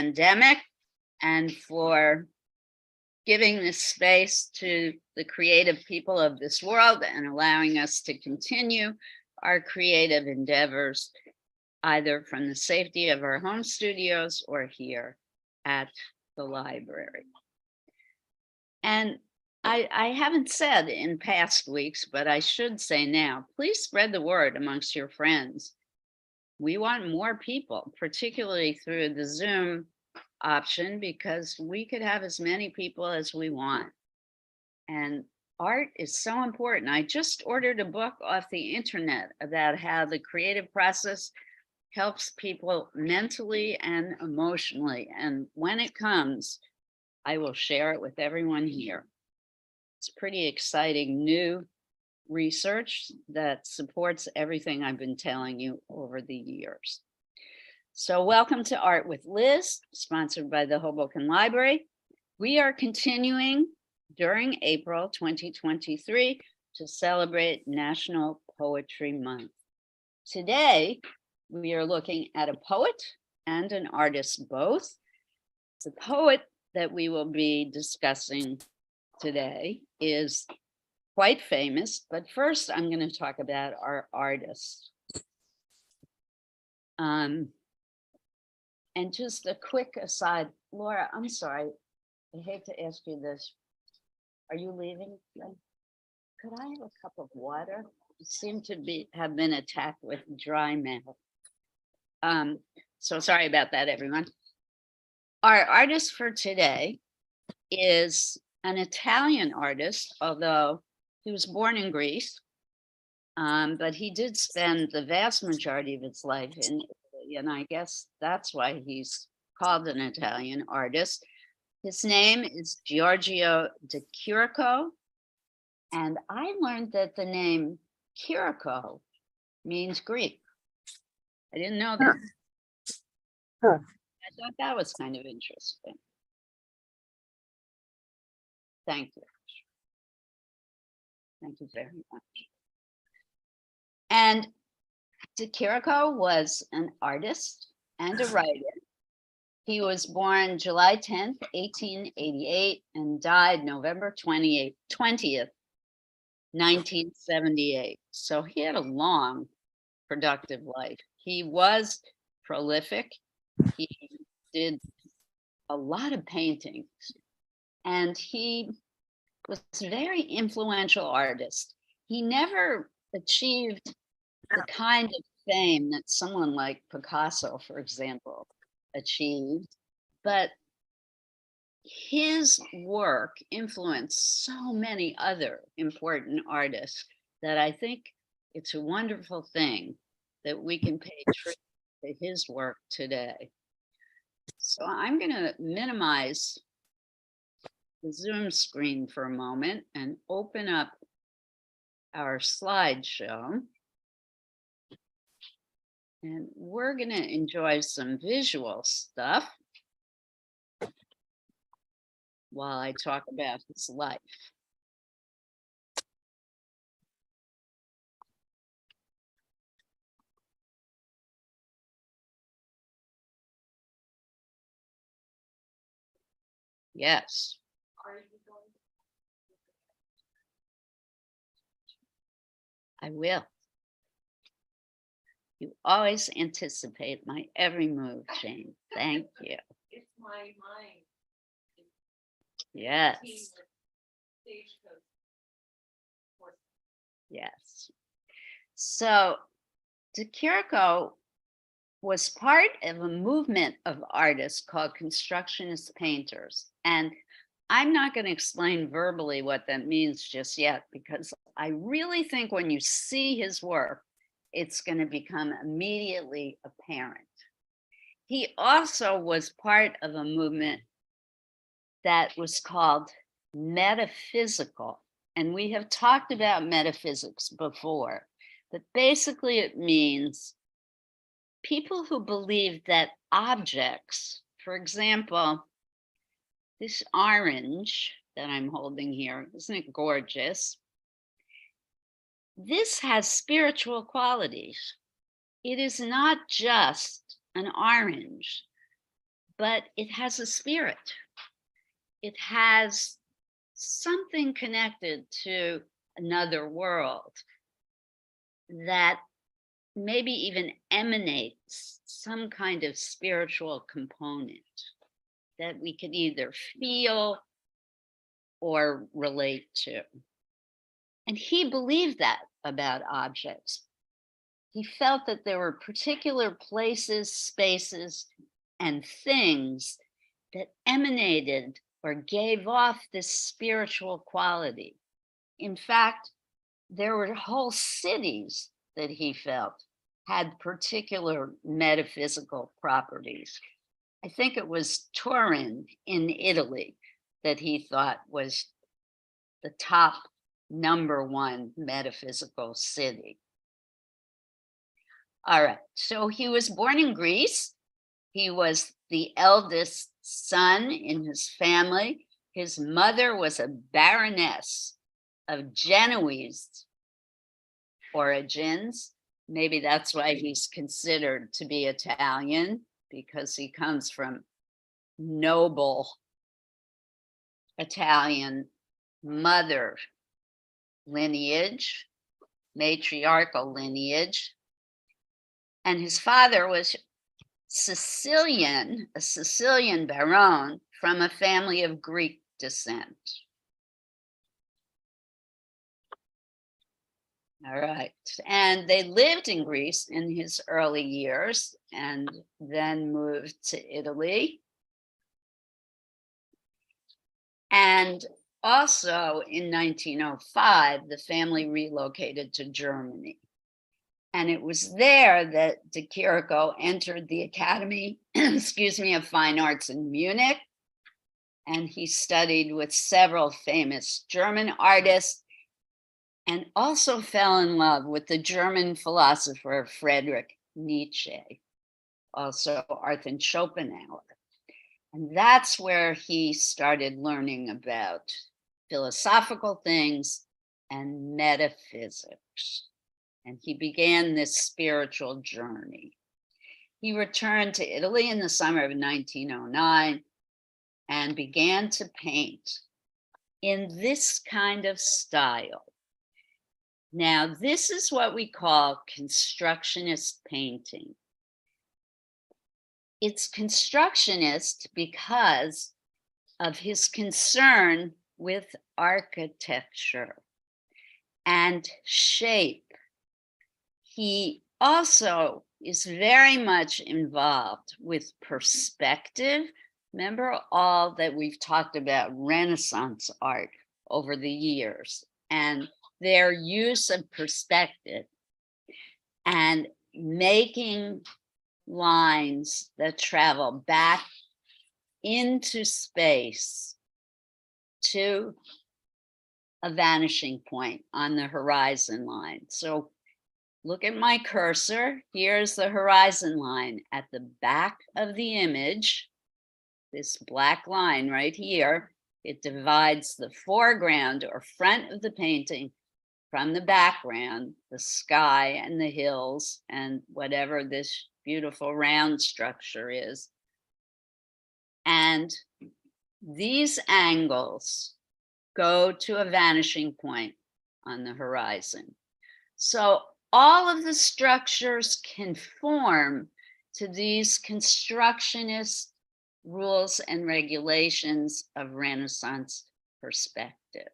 pandemic and for giving this space to the creative people of this world and allowing us to continue our creative endeavors, either from the safety of our home studios or here at the library. And I haven't said in past weeks, but I should say now, please spread the word amongst your friends. We want more people, particularly through the Zoom option, because we could have as many people as we want. And art is so important. I just ordered a book off the internet about how the creative process helps people mentally and emotionally. And when it comes, I will share it with everyone here. It's pretty exciting new research that supports everything I've been telling you over the years. So welcome to Art with Liz, sponsored by the Hoboken Library. We are continuing during April 2023 to celebrate National Poetry Month. Today, we are looking at a poet and an artist both. The poet that we will be discussing today is quite famous, but first I'm going to talk about our artist. And just a quick aside, Laura, I'm sorry, I hate to ask you this. Are you leaving? Could I have a cup of water? You seem to have been attacked with dry mouth. So sorry about that, everyone. Our artist for today is an Italian artist, although he was born in Greece, but he did spend the vast majority of his life in Italy, and I guess that's why he's called an Italian artist. His name is Giorgio DeChirico, and I learned that the name Chirico means Greek. I didn't know that. Huh. I thought that was kind of interesting. Thank you. Thank you very much. And DeChirico was an artist and a writer. He was born July 10th, 1888, and died November 20th, 1978. So he had a long, productive life. He was prolific. He did a lot of paintings, and he was a very influential artist. He never achieved the kind of fame that someone like Picasso, for example, achieved, but his work influenced so many other important artists that I think it's a wonderful thing that we can pay tribute to his work today. So I'm going to minimize the Zoom screen for a moment and open up our slideshow. And we're going to enjoy some visual stuff while I talk about his life. Yes. I will. You always anticipate my every move, Jane. Thank you. It's my mind. Yes. Yes. So DeChirico was part of a movement of artists called constructionist painters. And I'm not going to explain verbally what that means just yet, because I really think when you see his work, it's going to become immediately apparent. He also was part of a movement that was called metaphysical. And we have talked about metaphysics before, but basically it means people who believe that objects, for example, this orange that I'm holding here, isn't it gorgeous? This has spiritual qualities. It is not just an orange, but it has a spirit. It has something connected to another world that maybe even emanates some kind of spiritual component that we could either feel or relate to. And he believed that about objects. He felt that there were particular places, spaces, and things that emanated or gave off this spiritual quality. In fact, there were whole cities that he felt had particular metaphysical properties. I think it was Turin in Italy that he thought was the top #1 metaphysical city. All right, so he was born in Greece. He was the eldest son in his family. His mother was a baroness of Genoese origins. Maybe that's why he's considered to be Italian, because he comes from noble Italian mother lineage, matriarchal lineage. And his father was Sicilian, a Sicilian baron from a family of Greek descent. All right. And they lived in Greece in his early years and then moved to Italy. And also in 1905, the family relocated to Germany. And it was there that DeChirico entered the Academy, of Fine Arts in Munich. And he studied with several famous German artists and also fell in love with the German philosopher Friedrich Nietzsche, also Arthur Schopenhauer. And that's where he started learning about philosophical things and metaphysics. And he began this spiritual journey. He returned to Italy in the summer of 1909 and began to paint in this kind of style. Now, this is what we call constructionist painting. It's constructionist because of his concern with architecture and shape. He also is very much involved with perspective. Remember all that we've talked about Renaissance art over the years and their use of perspective and making lines that travel back into space to a vanishing point on the horizon line. So look at my cursor. Here's the horizon line at the back of the image. This black line right here, it divides the foreground or front of the painting from the background, the sky and the hills and whatever this beautiful round structure is. And these angles go to a vanishing point on the horizon. So all of the structures conform to these constructionist rules and regulations of Renaissance perspective.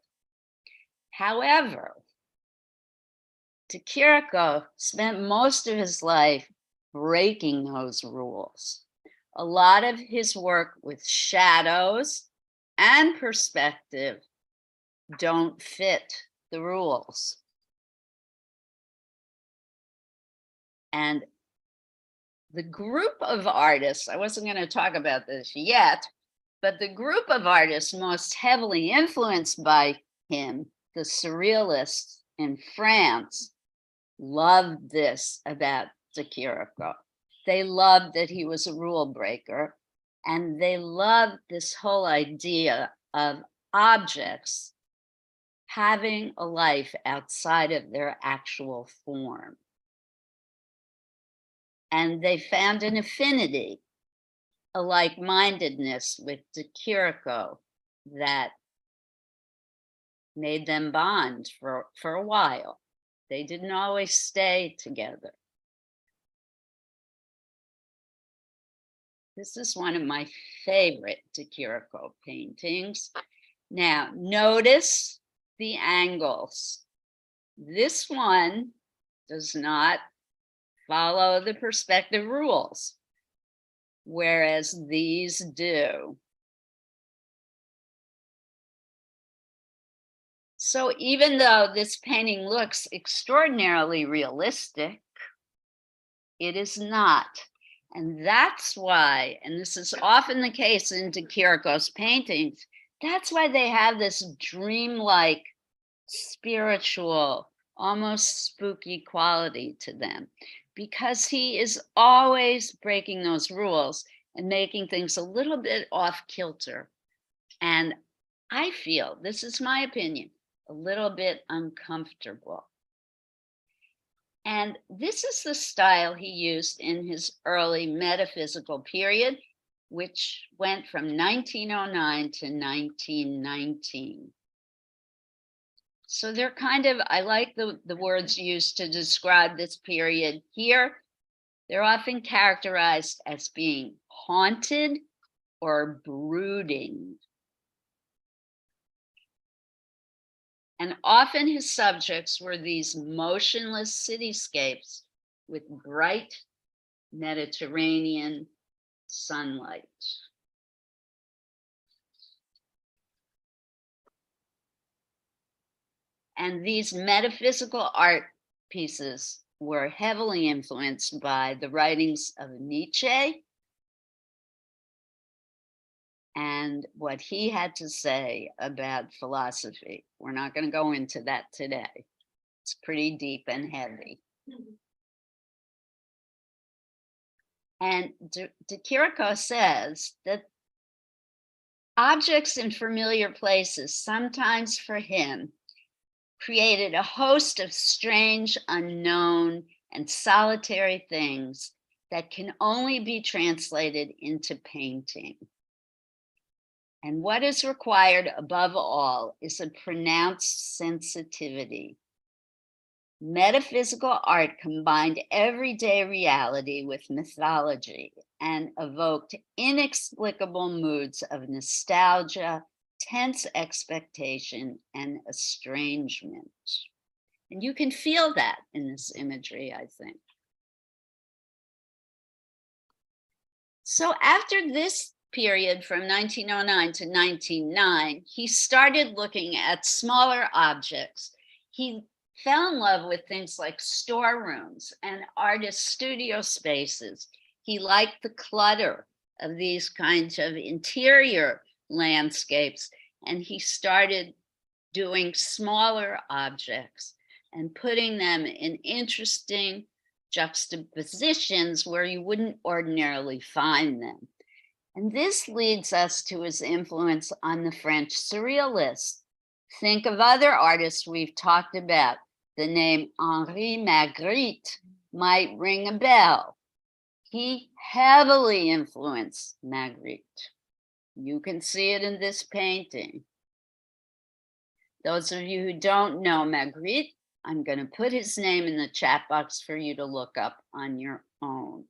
However, DeChirico spent most of his life breaking those rules. A lot of his work with shadows and perspective don't fit the rules. And the group of artists, I wasn't going to talk about this yet, but the group of artists most heavily influenced by him, the Surrealists in France, loved this about DeChirico. They loved that he was a rule breaker, and they loved this whole idea of objects having a life outside of their actual form. And they found an affinity a like-mindedness with DeChirico that made them bond for a while. They didn't always stay together. This is one of my favorite DeChirico paintings. Now, notice the angles. This one does not follow the perspective rules, whereas these do. So even though this painting looks extraordinarily realistic, it is not. And that's why, and this is often the case in DeChirico's paintings, that's why they have this dreamlike, spiritual, almost spooky quality to them, because he is always breaking those rules and making things a little bit off kilter. And I feel, this is my opinion, a little bit uncomfortable. And this is the style he used in his early metaphysical period, which went from 1909 to 1919. So they're kind of, I like the words used to describe this period here. They're often characterized as being haunted or brooding. And often his subjects were these motionless cityscapes with bright Mediterranean sunlight. And these metaphysical art pieces were heavily influenced by the writings of Nietzsche and what he had to say about philosophy. We're not going to go into that today. It's pretty deep and heavy. And DeChirico says that objects in familiar places, sometimes for him, created a host of strange, unknown, and solitary things that can only be translated into painting. And what is required above all is a pronounced sensitivity. Metaphysical art combined everyday reality with mythology and evoked inexplicable moods of nostalgia, tense expectation, and estrangement. And you can feel that in this imagery, I think. So after this period from 1909 to 1909, he started looking at smaller objects. He fell in love with things like storerooms and artist studio spaces. He liked the clutter of these kinds of interior landscapes, and he started doing smaller objects and putting them in interesting juxtapositions where you wouldn't ordinarily find them. And this leads us to his influence on the French surrealists. Think of other artists we've talked about. The name Henri Magritte might ring a bell. He heavily influenced Magritte. You can see it in this painting. Those of you who don't know Magritte, I'm going to put his name in the chat box for you to look up on your own.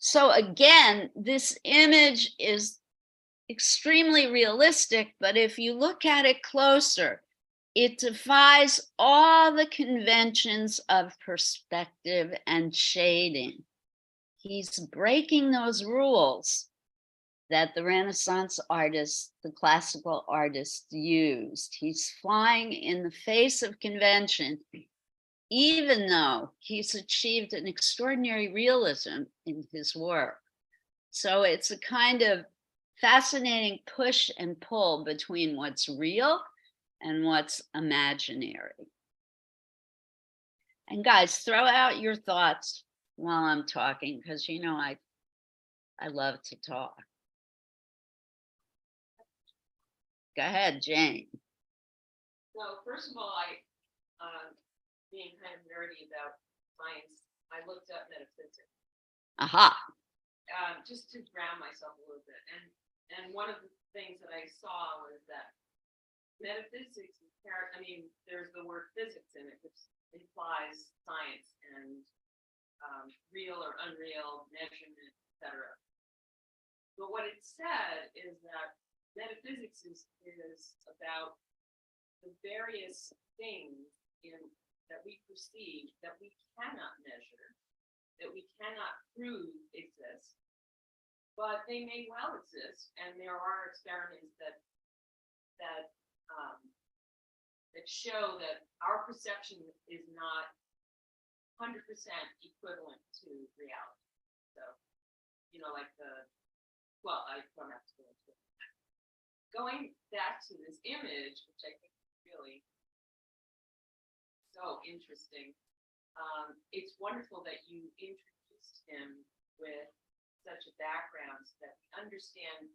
So again, this image is extremely realistic, but if you look at it closer, it defies all the conventions of perspective and shading. He's breaking those rules that the Renaissance artists, the classical artists used. He's flying in the face of convention, even though he's achieved an extraordinary realism in his work. So it's a kind of fascinating push and pull between what's real and what's imaginary. And guys, throw out your thoughts while I'm talking, because you know I love to talk. Go ahead, Jane. So first of all, being kind of nerdy about science, I looked up metaphysics. Aha. just to ground myself a little bit, and one of the things that I saw was that metaphysics is I mean, there's the word physics in it, which implies science and real or unreal measurement, etc. But what it said is that metaphysics is about the various things that we perceive that we cannot measure, that we cannot prove exist, but they may well exist, and there are experiments that show that our perception is not 100% equivalent to reality. So, like I don't have to go into it. Going back to this image, which I think is really so interesting, it's wonderful that you introduced him with such a background so that we understand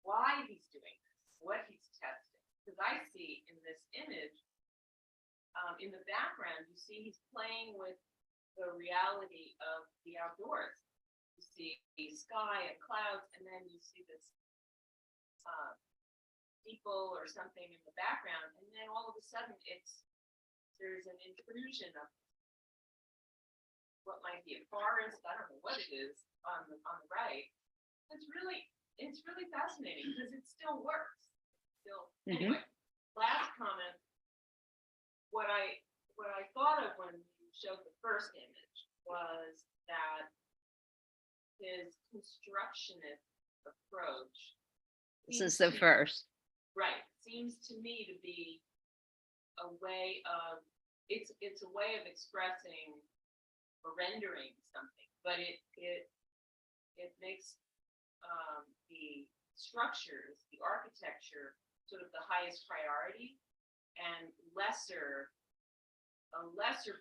why he's doing this, what he's testing. Because I see in this image, in the background, you see he's playing with the reality of the outdoors. You see sky and clouds, and then you see this people or something in the background, and then all of a sudden there's an intrusion of what might be a forest. I don't know what it is on the right. It's really fascinating because it still works. Anyway, last comment. What I thought of when you showed the first image was that his constructionist approach. This is the first. Right. Seems to me to be a way of it's a way of expressing or rendering something, but it makes the structures, the architecture, sort of the highest priority, and a lesser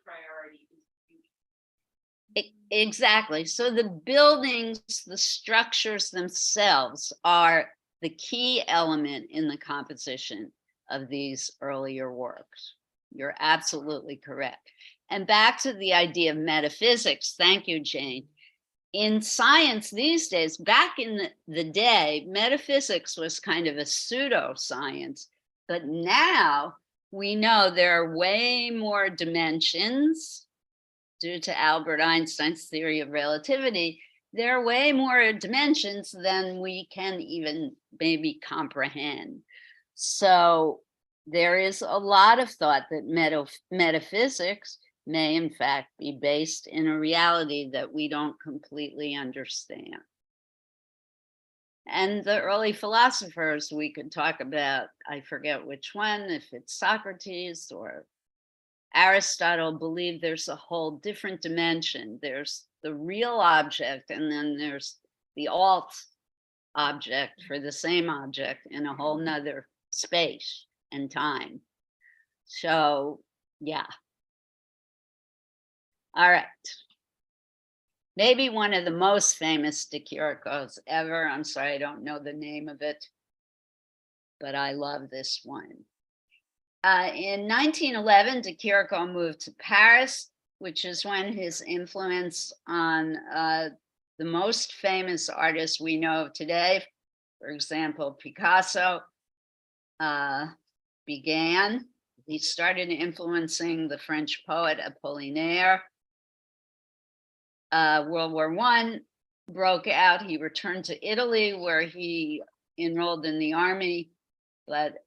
priority is beauty. Exactly. So the buildings, the structures themselves are the key element in the composition of these earlier works. You're absolutely correct. And back to the idea of metaphysics. Thank you, Jane. In science these days, back in the day, metaphysics was kind of a pseudoscience, but now we know there are way more dimensions due to Albert Einstein's theory of relativity. There are way more dimensions than we can even maybe comprehend. So there is a lot of thought that metaphysics may in fact be based in a reality that we don't completely understand. And the early philosophers we could talk about, I forget which one, if it's Socrates or Aristotle, believe there's a whole different dimension. There's the real object, and then there's the alt object for the same object in a whole nother space and time. So, yeah. All right. Maybe one of the most famous DeChiricos ever. I'm sorry, I don't know the name of it, but I love this one. In 1911, DeChirico moved to Paris, which is when his influence on the most famous artists we know of today, for example, Picasso, began. He started influencing the French poet Apollinaire. World War I broke out. He returned to Italy, where he enrolled in the army, but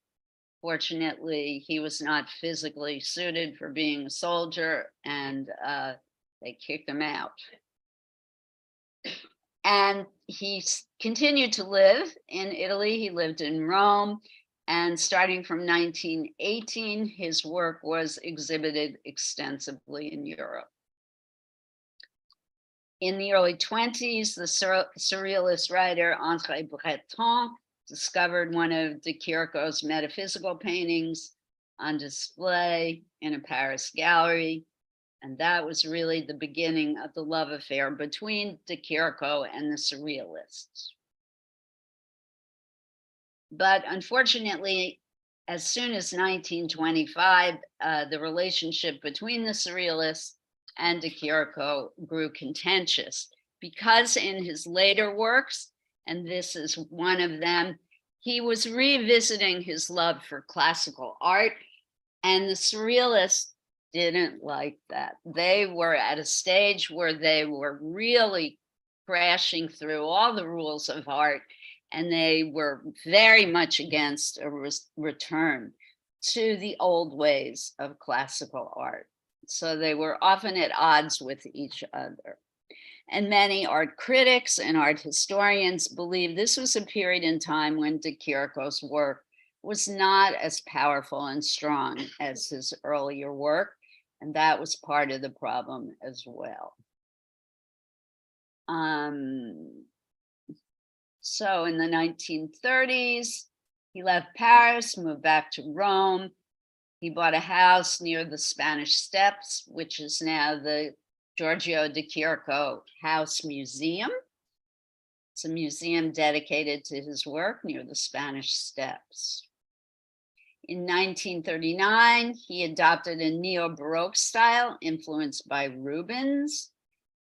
fortunately, he was not physically suited for being a soldier, and they kicked him out. And he continued to live in Italy. He lived in Rome, and starting from 1918, his work was exhibited extensively in Europe. In the early 20s, the surrealist writer André Breton discovered one of DeChirico's metaphysical paintings on display in a Paris gallery. And that was really the beginning of the love affair between DeChirico and the surrealists. But unfortunately, as soon as 1925, the relationship between the surrealists and DeChirico grew contentious because in his later works, and this is one of them, he was revisiting his love for classical art, and the surrealists didn't like that. They were at a stage where they were really crashing through all the rules of art, and they were very much against a return to the old ways of classical art. So they were often at odds with each other. And many art critics and art historians believe this was a period in time when DeChirico's work was not as powerful and strong as his earlier work, and that was part of the problem as well. So in the 1930s, he left Paris, moved back to Rome. He bought a house near the Spanish Steps, which is now the Giorgio DeChirico House Museum. It's a museum dedicated to his work near the Spanish Steps. In 1939, he adopted a neo-Baroque style influenced by Rubens.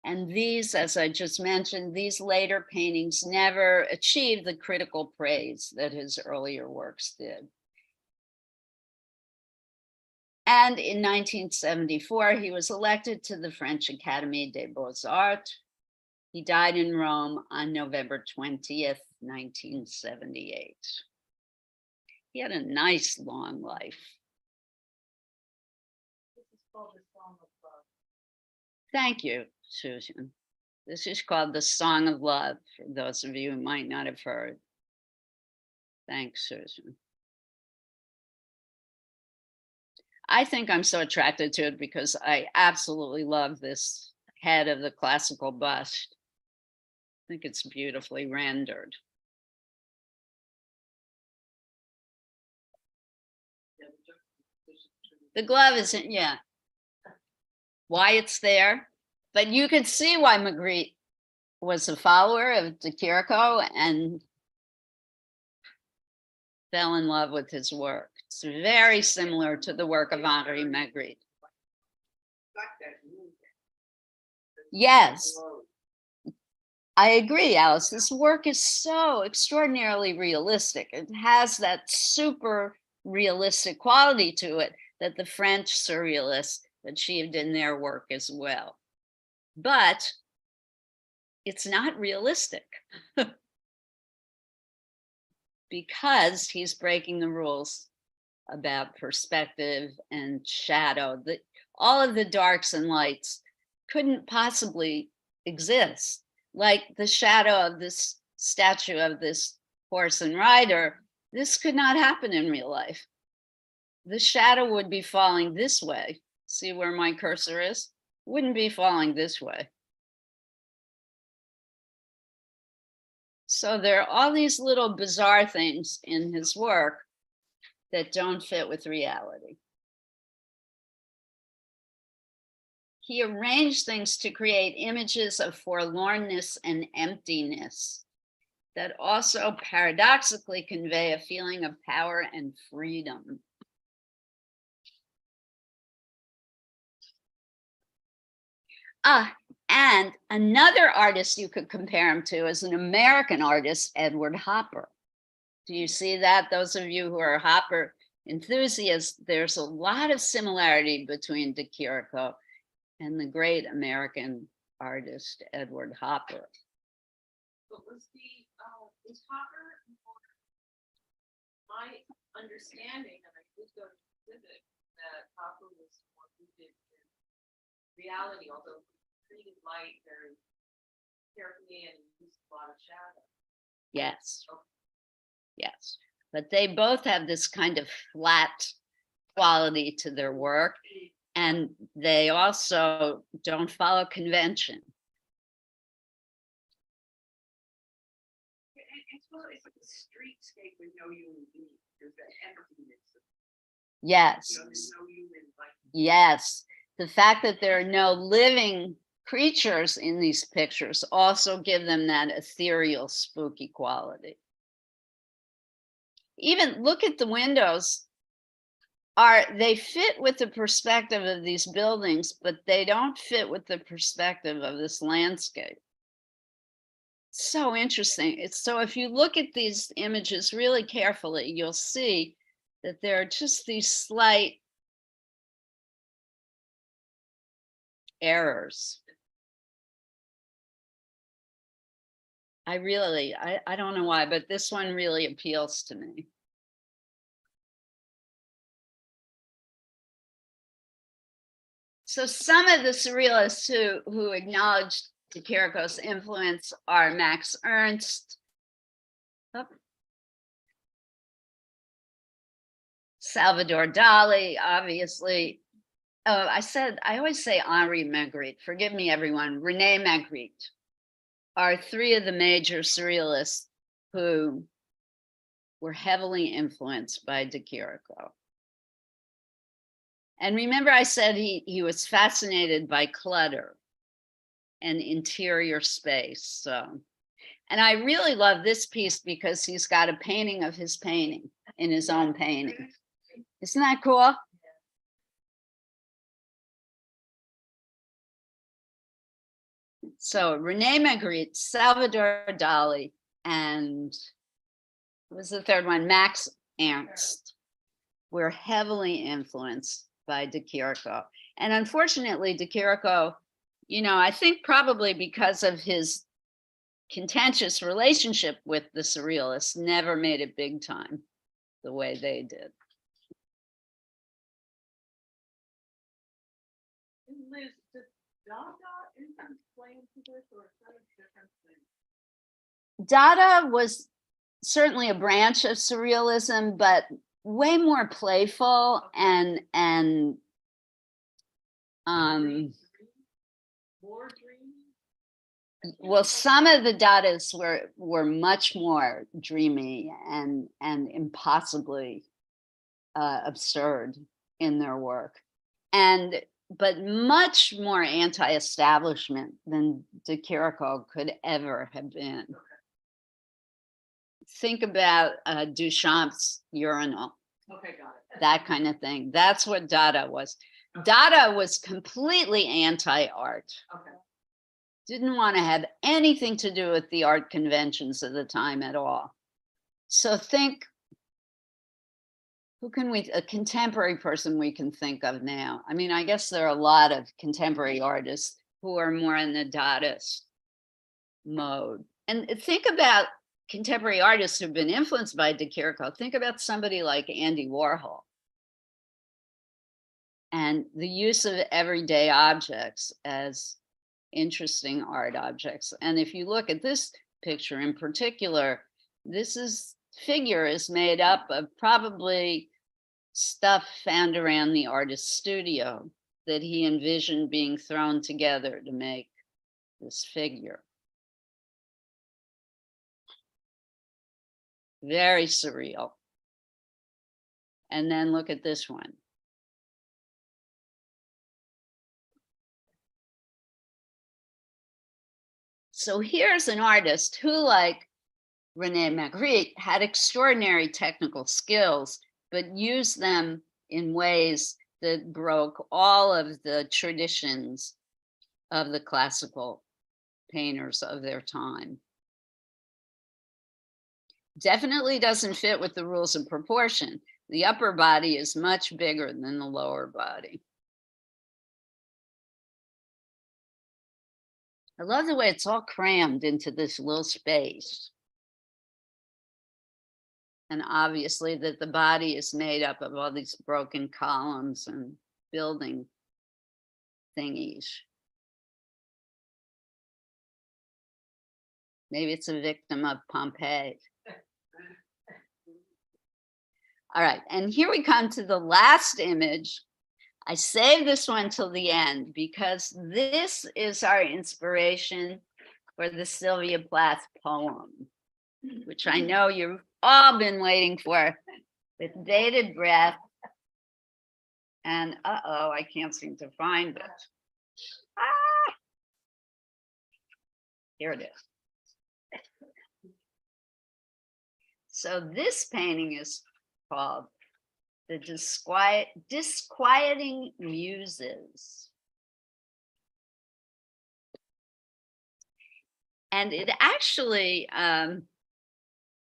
And these, as I just mentioned, these later paintings never achieved the critical praise that his earlier works did. And in 1974, he was elected to the French Academy des Beaux-Arts. He died in Rome on November 20th, 1978. He had a nice long life. This is called the Song of Love. Thank you, Susan. This is called the Song of Love, for those of you who might not have heard. Thanks, Susan. I think I'm so attracted to it because I absolutely love this head of the classical bust. I think it's beautifully rendered. The glove isn't, yeah, why it's there, but you could see why Magritte was a follower of DeChirico and fell in love with his work. It's very similar to the work of Henri Magritte. Yes, I agree, Alice. This work is so extraordinarily realistic. It has that super realistic quality to it that the French surrealists achieved in their work as well. But it's not realistic because he's breaking the rules about perspective and shadow. All of the darks and lights couldn't possibly exist. Like the shadow of this statue of this horse and rider, this could not happen in real life. The shadow would be falling this way. See where my cursor is? Wouldn't be falling this way. So there are all these little bizarre things in his work that don't fit with reality. He arranged things to create images of forlornness and emptiness that also paradoxically convey a feeling of power and freedom. And another artist you could compare him to is an American artist, Edward Hopper. Do you see that? Those of you who are Hopper enthusiasts, there's a lot of similarity between DeChirico and the great American artist, Edward Hopper. But was Hopper, my understanding, and I did go to exhibit, that Hopper was more rooted in reality, although he treated light very carefully and used a lot of shadow. Yes. Okay. Yes. But they both have this kind of flat quality to their work. And they also don't follow convention. As well as like a streetscape with no human being. There's that emptiness. Yes. You know, there's no human life. Yes. The fact that there are no living creatures in these pictures also give them that ethereal, spooky quality. Even look at the windows. They fit with the perspective of these buildings, but they don't fit with the perspective of this landscape. so interesting. It's so if you look at these images really carefully, you'll see that there are just these slight errors. I don't know why, but this one really appeals to me. So some of the surrealists who acknowledged DeChirico's influence are Max Ernst, Salvador Dali, obviously. Oh, I always say Henri Magritte. Forgive me, everyone. Rene Magritte are three of the major surrealists who were heavily influenced by DeChirico. And remember, I said he was fascinated by clutter and interior space. So, and I really love this piece because he's got a painting of his painting in his own painting. Isn't that cool? So Rene Magritte, Salvador Dali, and what was the third one? Max Ernst were heavily influenced by DeChirico. And unfortunately, DeChirico, I think probably because of his contentious relationship with the surrealists, never made it big time the way they did. Liz, does Dada influence play into this, or is that a different thing? Dada was certainly a branch of surrealism, but way more playful and More dreamy? well, some of the Dadas were much more dreamy and impossibly absurd in their work, but much more anti-establishment than DeChirico could ever have been. Think about Duchamp's urinal. Okay, got it. That kind of thing. That's what Dada was. Dada was completely anti-art. Okay. Didn't want to have anything to do with the art conventions of the time at all. So think, a contemporary person we can think of now? I mean, I guess there are a lot of contemporary artists who are more in the Dadaist mode. And think about contemporary artists who've been influenced by DeChirico. Think about somebody like Andy Warhol and the use of everyday objects as interesting art objects. And if you look at this picture in particular, this figure is made up of probably stuff found around the artist's studio that he envisioned being thrown together to make this figure. Very surreal. And then look at this one. So here's an artist who, like Rene Magritte, had extraordinary technical skills, but used them in ways that broke all of the traditions of the classical painters of their time. Definitely doesn't fit with the rules of proportion. The upper body is much bigger than the lower body. I love the way it's all crammed into this little space. And obviously that the body is made up of all these broken columns and building thingies. Maybe it's a victim of Pompeii. All right, and here we come to the last image. I saved this one till the end because this is our inspiration for the Sylvia Plath poem, which I know you've all been waiting for with bated breath. And uh-oh, I can't seem to find it. Ah! Here it is. So this painting is called The Disquieting Muses. And it actually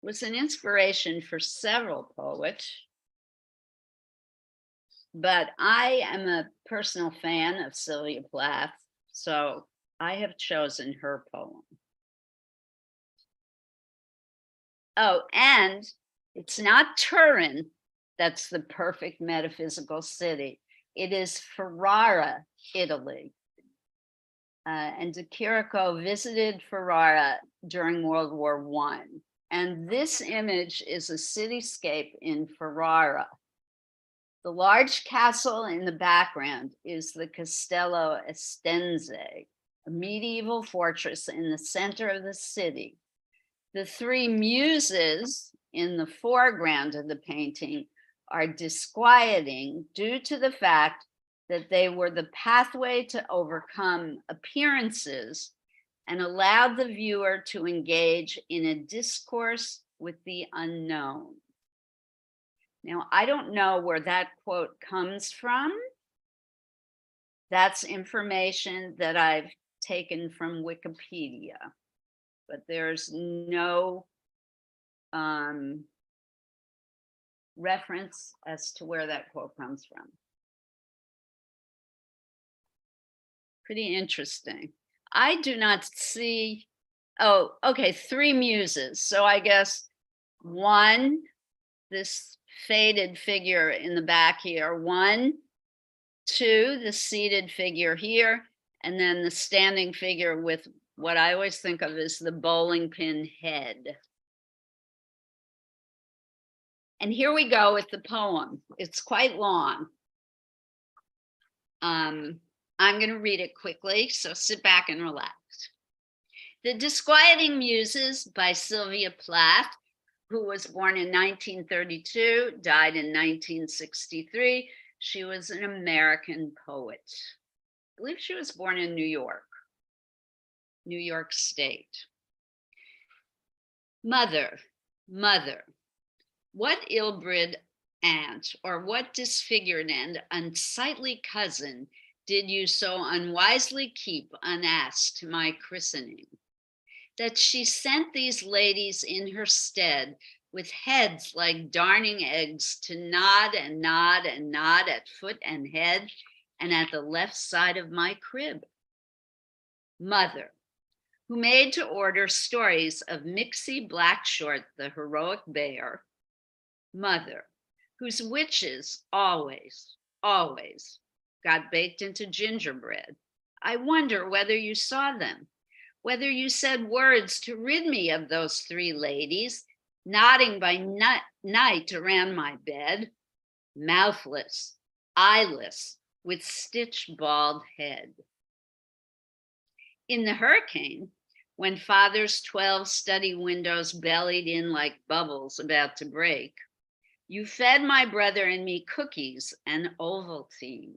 was an inspiration for several poets. But I am a personal fan of Sylvia Plath, so I have chosen her poem. Oh, and it's not Turin that's the perfect metaphysical city. It is Ferrara, Italy. And DeChirico visited Ferrara during World War I. And this image is a cityscape in Ferrara. The large castle in the background is the Castello Estense, a medieval fortress in the center of the city. The three muses in the foreground of the painting are disquieting due to the fact that they were the pathway to overcome appearances and allowed the viewer to engage in a discourse with the unknown. Now, I don't know where that quote comes from. That's information that I've taken from Wikipedia, but there's no reference as to where that quote comes from. Pretty interesting. I do not see, oh, okay, three muses. So I guess one, this faded figure in the back here, one, two, the seated figure here, and then the standing figure with what I always think of as the bowling pin head. And here we go with the poem. It's quite long. I'm going to read it quickly, so sit back and relax. The Disquieting Muses by Sylvia Plath, who was born in 1932, died in 1963. She was an American poet. I believe she was born in New York State. Mother, mother, what ill-bred aunt or what disfigured and unsightly cousin did you so unwisely keep unasked to my christening, that she sent these ladies in her stead with heads like darning eggs to nod and nod and nod at foot and head and at the left side of my crib? Mother, who made to order stories of Mixie Blackshort, the heroic bear. Mother, whose witches always got baked into gingerbread. I wonder whether you saw them, whether you said words to rid me of those three ladies, nodding by night around my bed, mouthless, eyeless, with stitched bald head. In the hurricane, when father's 12 study windows bellied in like bubbles about to break, you fed my brother and me cookies and Ovaltine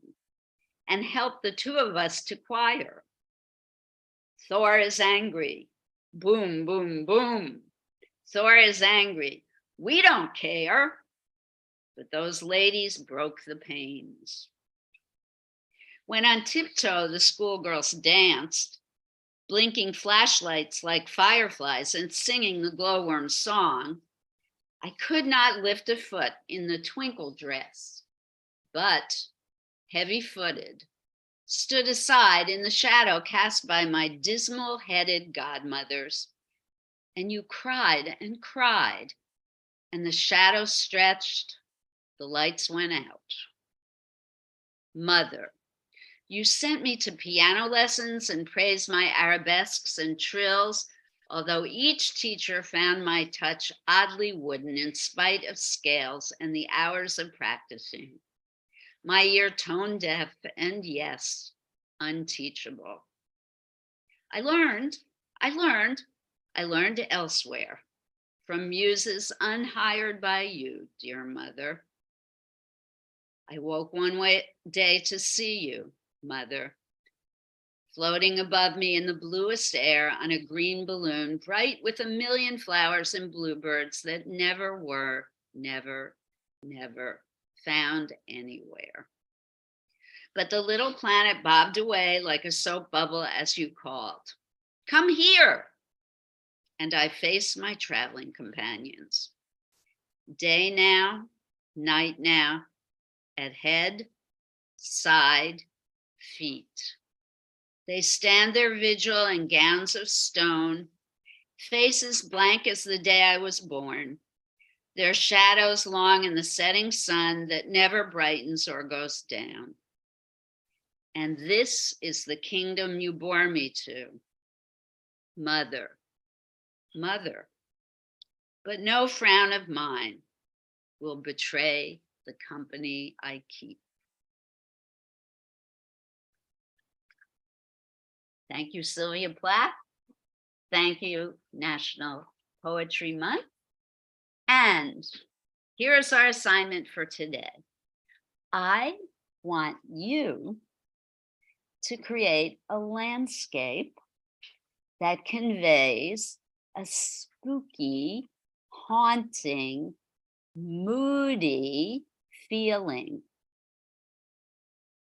and helped the two of us to choir. Thor is angry. Boom, boom, boom. Thor is angry. We don't care. But those ladies broke the panes. When on tiptoe the schoolgirls danced, blinking flashlights like fireflies and singing the glowworm song, I could not lift a foot in the twinkle dress, but heavy-footed, stood aside in the shadow cast by my dismal-headed godmothers. And you cried and cried, and the shadow stretched, the lights went out. Mother, you sent me to piano lessons and praised my arabesques and trills, although each teacher found my touch oddly wooden in spite of scales and the hours of practicing. My ear tone deaf and yes, unteachable. I learned elsewhere, from muses unhired by you, dear mother. I woke one day to see you, mother, floating above me in the bluest air on a green balloon, bright with a million flowers and bluebirds that never were, never found anywhere. But the little planet bobbed away like a soap bubble as you called. Come here, and I face my traveling companions. Day now, night now, at head, side, feet. They stand their vigil in gowns of stone, faces blank as the day I was born, their shadows long in the setting sun that never brightens or goes down. And this is the kingdom you bore me to. Mother, mother, but no frown of mine will betray the company I keep. Thank you, Sylvia Plath. Thank you, National Poetry Month. And here's our assignment for today. I want you to create a landscape that conveys a spooky, haunting, moody feeling.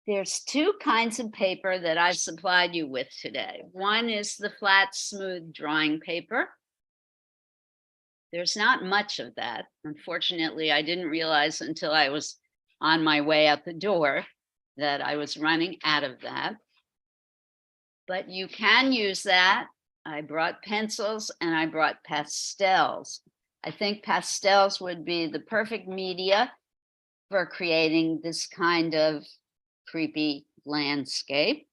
There's two kinds of paper that I supplied you with today. One is the flat, smooth drawing paper. There's not much of that. Unfortunately, I didn't realize until I was on my way out the door that I was running out of that. But you can use that. I brought pencils and I brought pastels. I think pastels would be the perfect media for creating this kind of creepy landscape.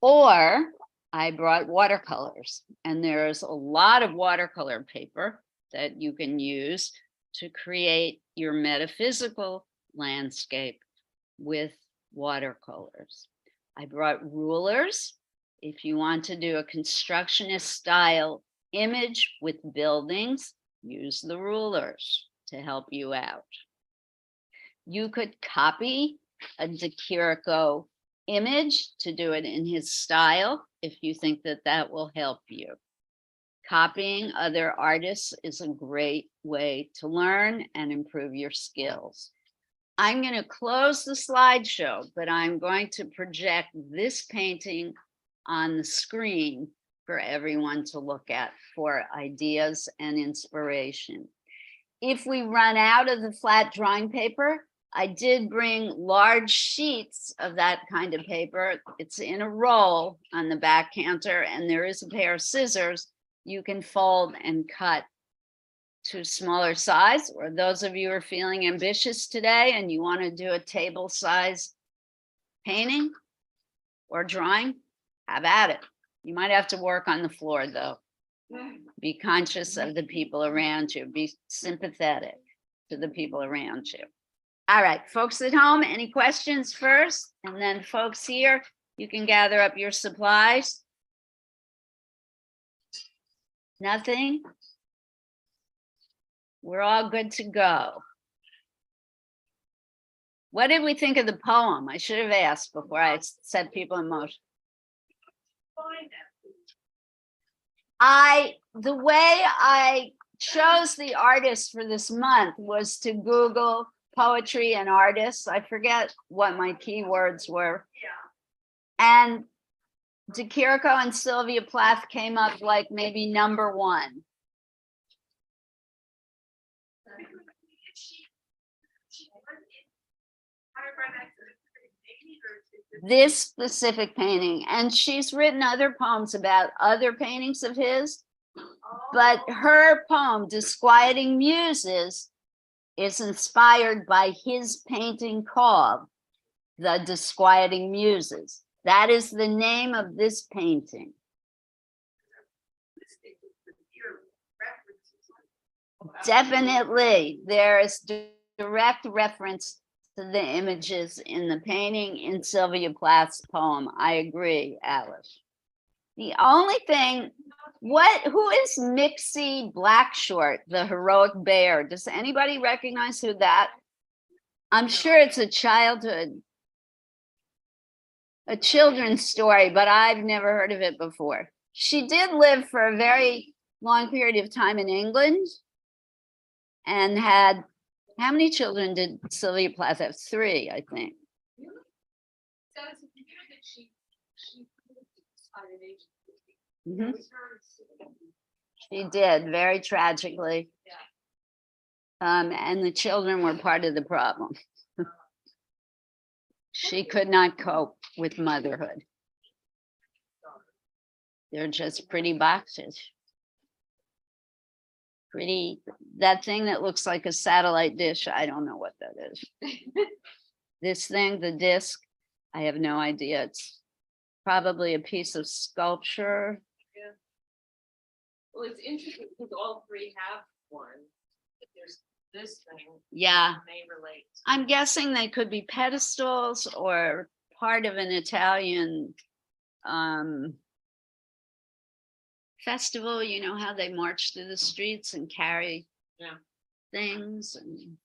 Or I brought watercolors, and there's a lot of watercolor paper that you can use to create your metaphysical landscape with watercolors. I brought rulers. If you want to do a constructionist style image with buildings, use the rulers to help you out. You could copy a DeChirico image to do it in his style if you think that that will help you. Copying other artists is a great way to learn and improve your skills. I'm going to close the slideshow, but I'm going to project this painting on the screen for everyone to look at for ideas and inspiration. If we run out of the flat drawing paper, I did bring large sheets of that kind of paper. It's in a roll on the back counter, and there is a pair of scissors you can fold and cut to smaller size. Or those of you who are feeling ambitious today and you want to do a table size painting or drawing, have at it. You might have to work on the floor though. Be conscious of the people around you. Be sympathetic to the people around you. All right, folks at home, any questions first? And then folks here, you can gather up your supplies. Nothing? We're all good to go. What did we think of the poem? I should have asked before I set people in motion. The way I chose the artist for this month was to Google poetry and artists. I forget what my keywords were. And DeChirico and Sylvia Plath came up like maybe number one. This specific painting, and she's written other poems about other paintings of his, but her poem, Disquieting Muses, is inspired by his painting called The Disquieting Muses. That is the name of this painting. Definitely, there is direct reference to the images in the painting in Sylvia Plath's poem. I agree, Alice. The only thing, who is Mixie Blackshort, the heroic bear? Does anybody recognize who that? I'm sure it's a children's story, but I've never heard of it before. She did live for a very long period of time in England and had, how many children did Sylvia Plath have? 3, I think. She did, very tragically. And the children were part of the problem. She could not cope with motherhood. They're just pretty boxes. Pretty, that thing that looks like a satellite dish, I don't know what that is. This thing, the disc, I have no idea. It's probably a piece of sculpture. Well, it's interesting because all three have one. But there's this thing. Yeah. May relate. I'm guessing they could be pedestals or part of an Italian festival. You know how they march through the streets and carry things, and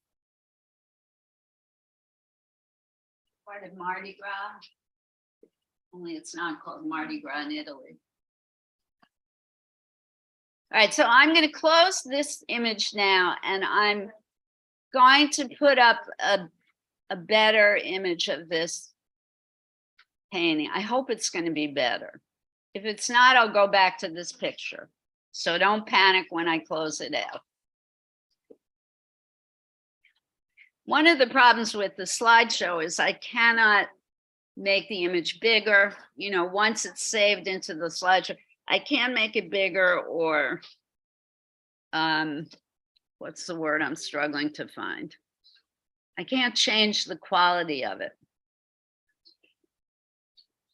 part of Mardi Gras. Only it's not called Mardi Gras in Italy. All right, so I'm going to close this image now, and I'm going to put up a better image of this painting. I hope it's going to be better. If it's not, I'll go back to this picture. So don't panic when I close it out. One of the problems with the slideshow is I cannot make the image bigger. You know, once it's saved into the slideshow, I can make it bigger, or what's the word I'm struggling to find? I can't change the quality of it.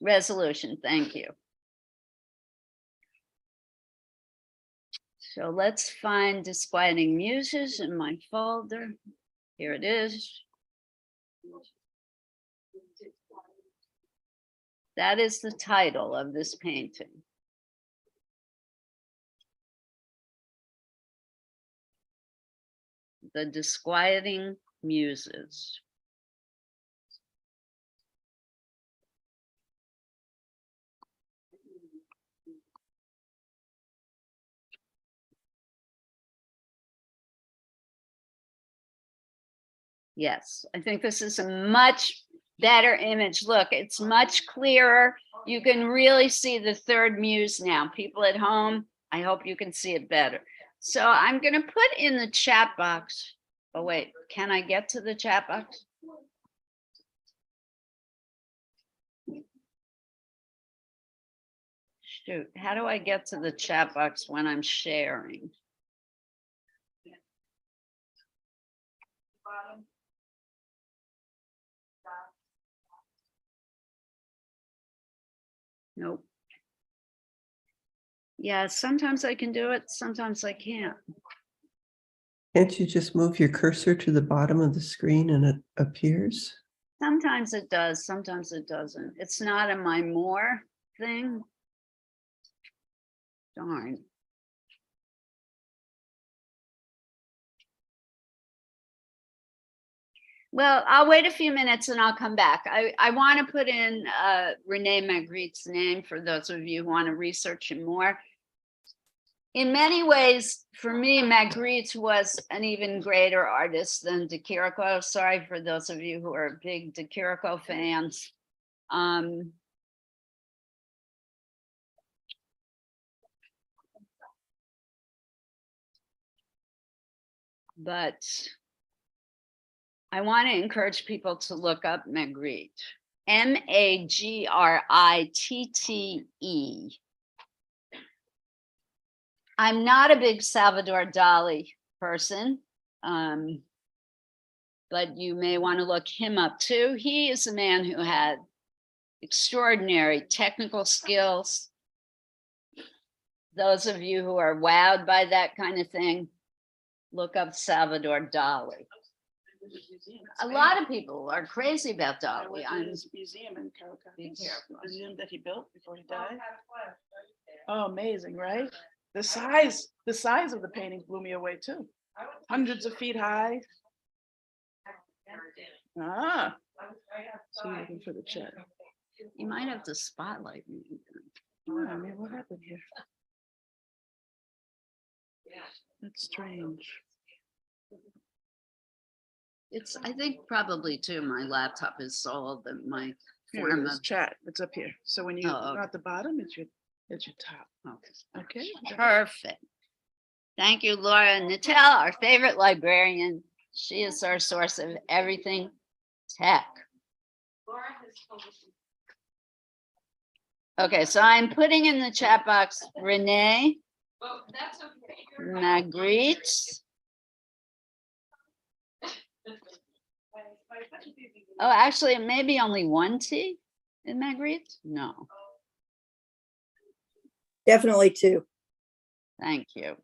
Resolution, thank you. So let's find Disquieting Muses in my folder. Here it is. That is the title of this painting. The Disquieting Muses. Yes, I think this is a much better image. Look, it's much clearer. You can really see the third muse now. People at home, I hope you can see it better. So I'm going to put in the chat box. Oh, wait, can I get to the chat box? Shoot, how do I get to the chat box when I'm sharing? Nope. Yeah, sometimes I can do it, sometimes I can't. Can't you just move your cursor to the bottom of the screen and it appears? Sometimes it does, sometimes it doesn't. It's not in my more thing. Darn. Well, I'll wait a few minutes and I'll come back. I want to put in Renee Magritte's name for those of you who want to research him more. In many ways, for me, Magritte was an even greater artist than DeChirico. Sorry for those of you who are big DeChirico fans. But I want to encourage people to look up Magritte, Magritte. I'm not a big Salvador Dali person, but you may want to look him up too. He is a man who had extraordinary technical skills. Those of you who are wowed by that kind of thing, look up Salvador Dali. A lot of people are crazy about Dali. I'm his museum in Caracas. Museum that he built before he died. Oh, amazing, right? The size of the paintings blew me away too. Hundreds of feet high. Ah, so you're looking for the chat. You might have to spotlight me. Oh, I mean, what happened here? That's strange. It's, I think probably too, my laptop is sold and my Here it form is, of, chat. It's up here. So when you Oh, okay. not the bottom, it's your top. okay. Okay. Perfect. Thank you, Laura Nattel, our favorite librarian. She is our source of everything tech. Laura has told us. Okay, so I'm putting in the chat box Renee Well, that's okay. Magritte. Oh, actually, it may be only one T in Magritte. No, Definitely two. thank you.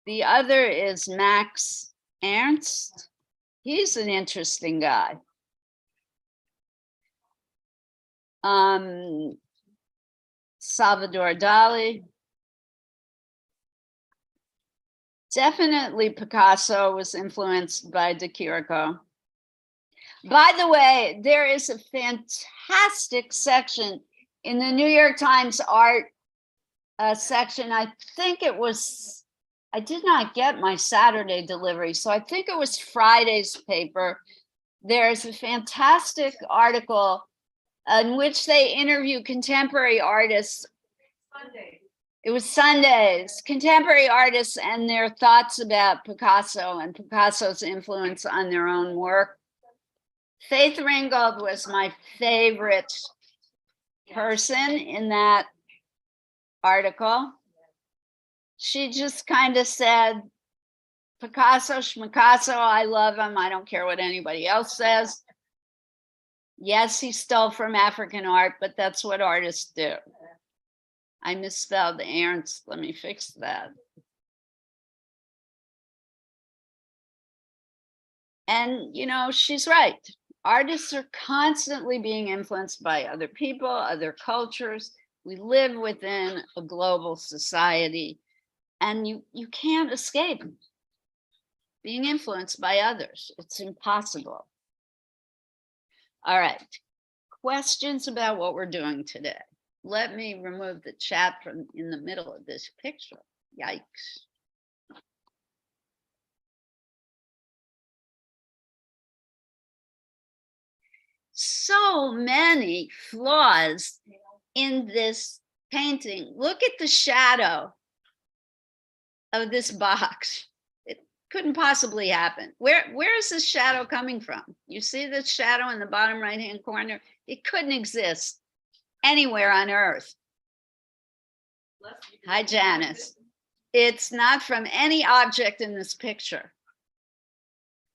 The other is Max Ernst. He's an interesting guy. Salvador Dali. Definitely Picasso was influenced by DeChirico. By the way, there is a fantastic section in the New York Times art section. I think it was, I did not get my Saturday delivery, so I think it was Friday's paper. There's a fantastic article in which they interview contemporary artists. Sunday. It was Sundays, contemporary artists and their thoughts about Picasso and Picasso's influence on their own work. Faith Ringgold was my favorite person in that article. She just kind of said, Picasso, schmicasso, I love him. I don't care what anybody else says. Yes, he stole from African art, but that's what artists do. I misspelled Ernst. Let me fix that. And, you know, she's right. Artists are constantly being influenced by other people, other cultures. We live within a global society, and you can't escape being influenced by others. It's impossible. All right. Questions about what we're doing today? Let me remove the chat from in the middle of this picture. Yikes. So many flaws in this painting. Look at the shadow of this box. It couldn't possibly happen. Where is this shadow coming from? You see the shadow in the bottom right-hand corner? It couldn't exist anywhere on Earth. Hi, Janice. It's not from any object in this picture.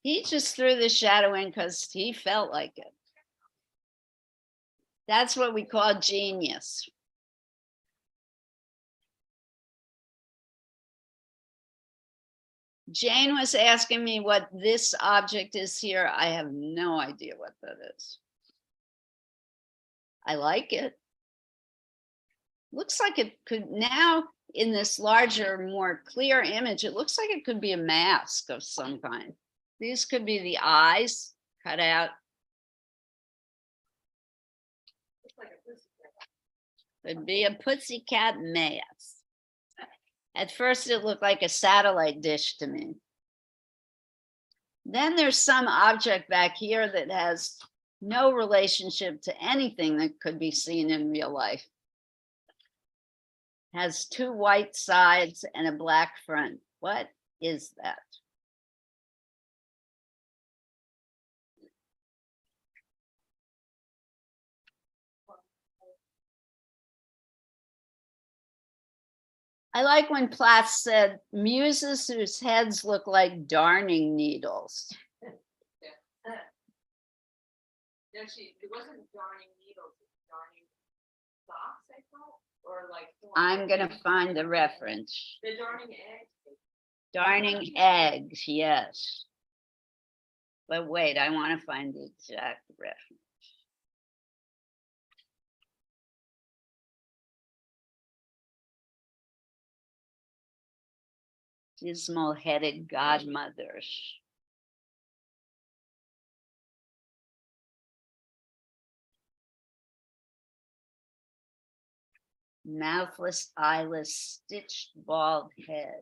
He just threw the shadow in because he felt like it. That's what we call genius. Jane was asking me what this object is here. I have no idea what that is. I like it. Looks like it could now, in this larger, more clear image, it looks like it could be a mask of some kind. These could be the eyes cut out. Could be a pussycat mask. At first, it looked like a satellite dish to me. Then there's some object back here that has no relationship to anything that could be seen in real life. Has two white sides and a black front. What is that? I like when Plath said, muses whose heads look like darning needles. Actually, it wasn't darning needles, it was darning socks, I thought, or like. I'm gonna find the reference. The darning eggs. Darning eggs, yes. But wait, I want to find the exact reference. Dismal-headed godmothers. Mouthless, eyeless, stitched bald head.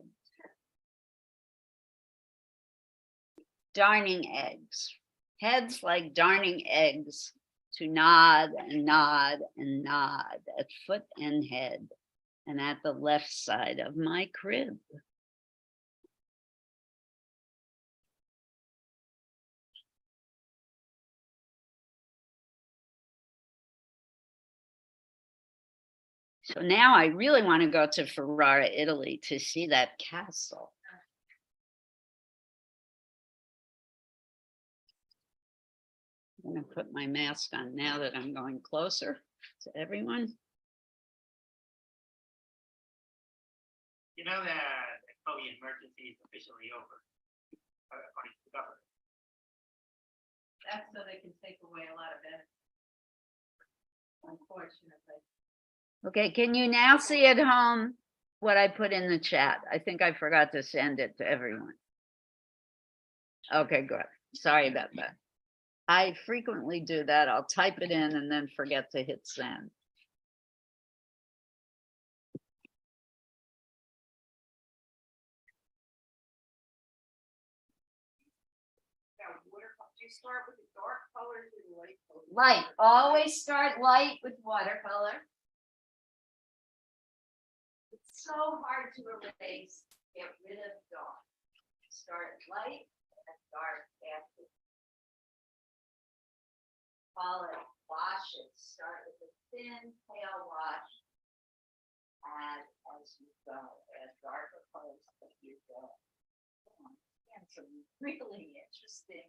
Darning eggs. Heads like darning eggs to nod and nod and nod at foot and head. and at the left side of my crib. So now I really want to go to Ferrara, Italy to see that castle. I'm going to put my mask on now that I'm going closer to everyone. You know that the COVID emergency is officially over, according to the government. That's so they can take away a lot of benefits. Unfortunately. Okay, can you now see at home what I put in the chat? I think I forgot to send it to everyone. Okay, good. Sorry about that. I frequently do that. I'll type it in and then forget to hit send. Do you start with the dark colors or the light colors? Light, always start light with watercolor. It's so hard to erase, get rid of dark. Start light and dark after. Follow washes, start with a thin pale wash. Add as you go, add darker colors as you go. And some really interesting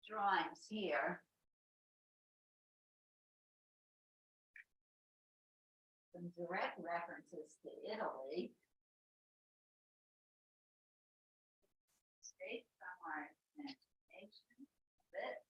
drawings here. Some direct references to Italy. State from our imagination a bit.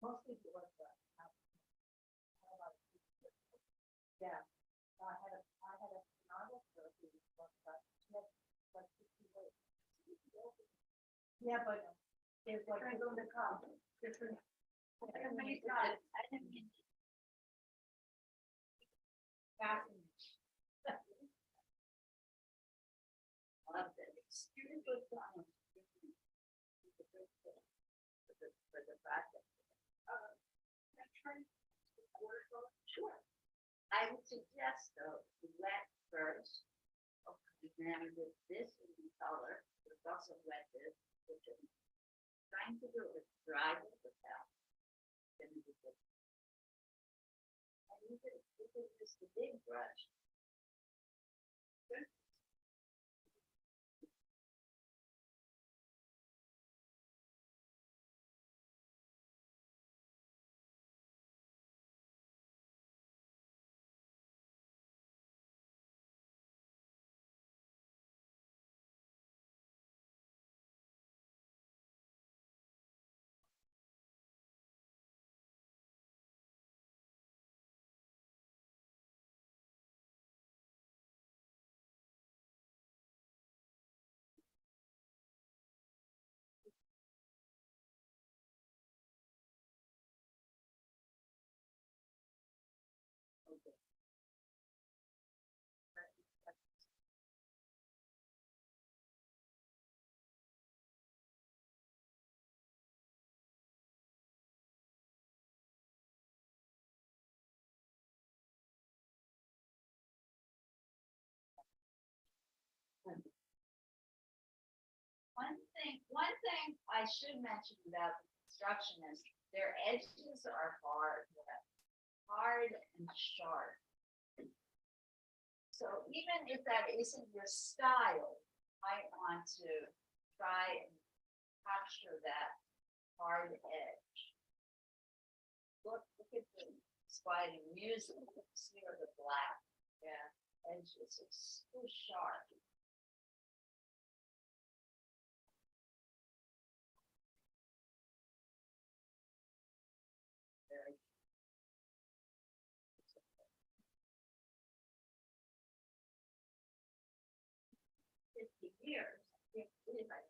Mostly it was yeah. I had a photographer who was like 50 days. Yeah, but there's like on the come different. I didn't mean love that. Student was on for the project. Sure. I would suggest though, to wet first. Okay, then with this in color, but also wet this, which I'm trying to do is dry this out. Then we do this. And you can, just a big brush. Good. One thing I should mention about the construction is their edges are hard and sharp. So even if that isn't your style, you might want to try and capture that hard edge. Look at the sliding music, see the black, edges, it's so sharp. 50 years. I can't believe I-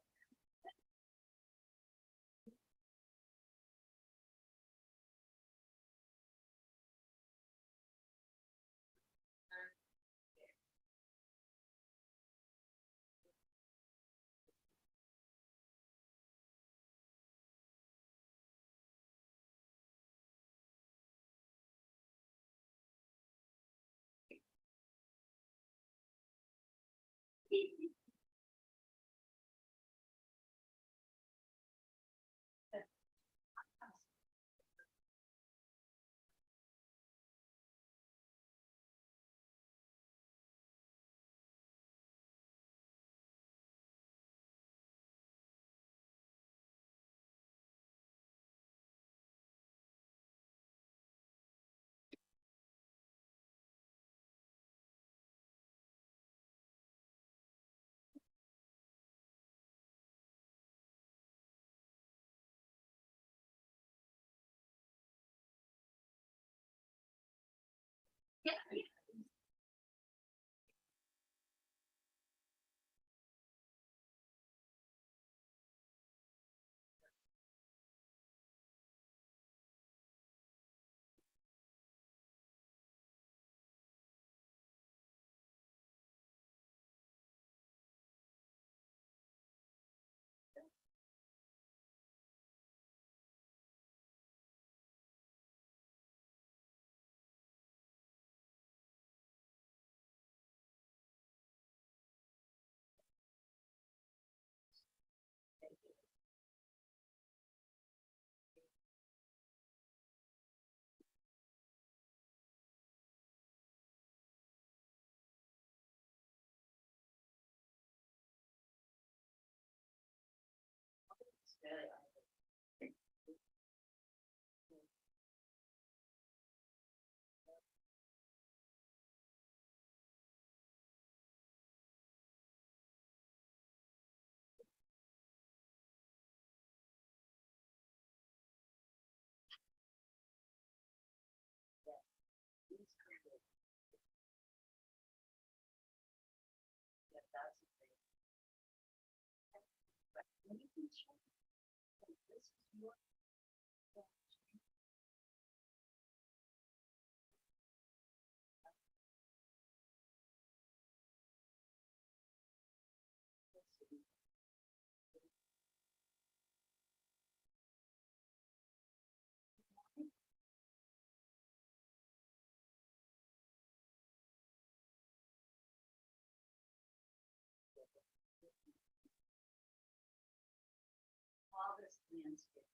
All this landscape.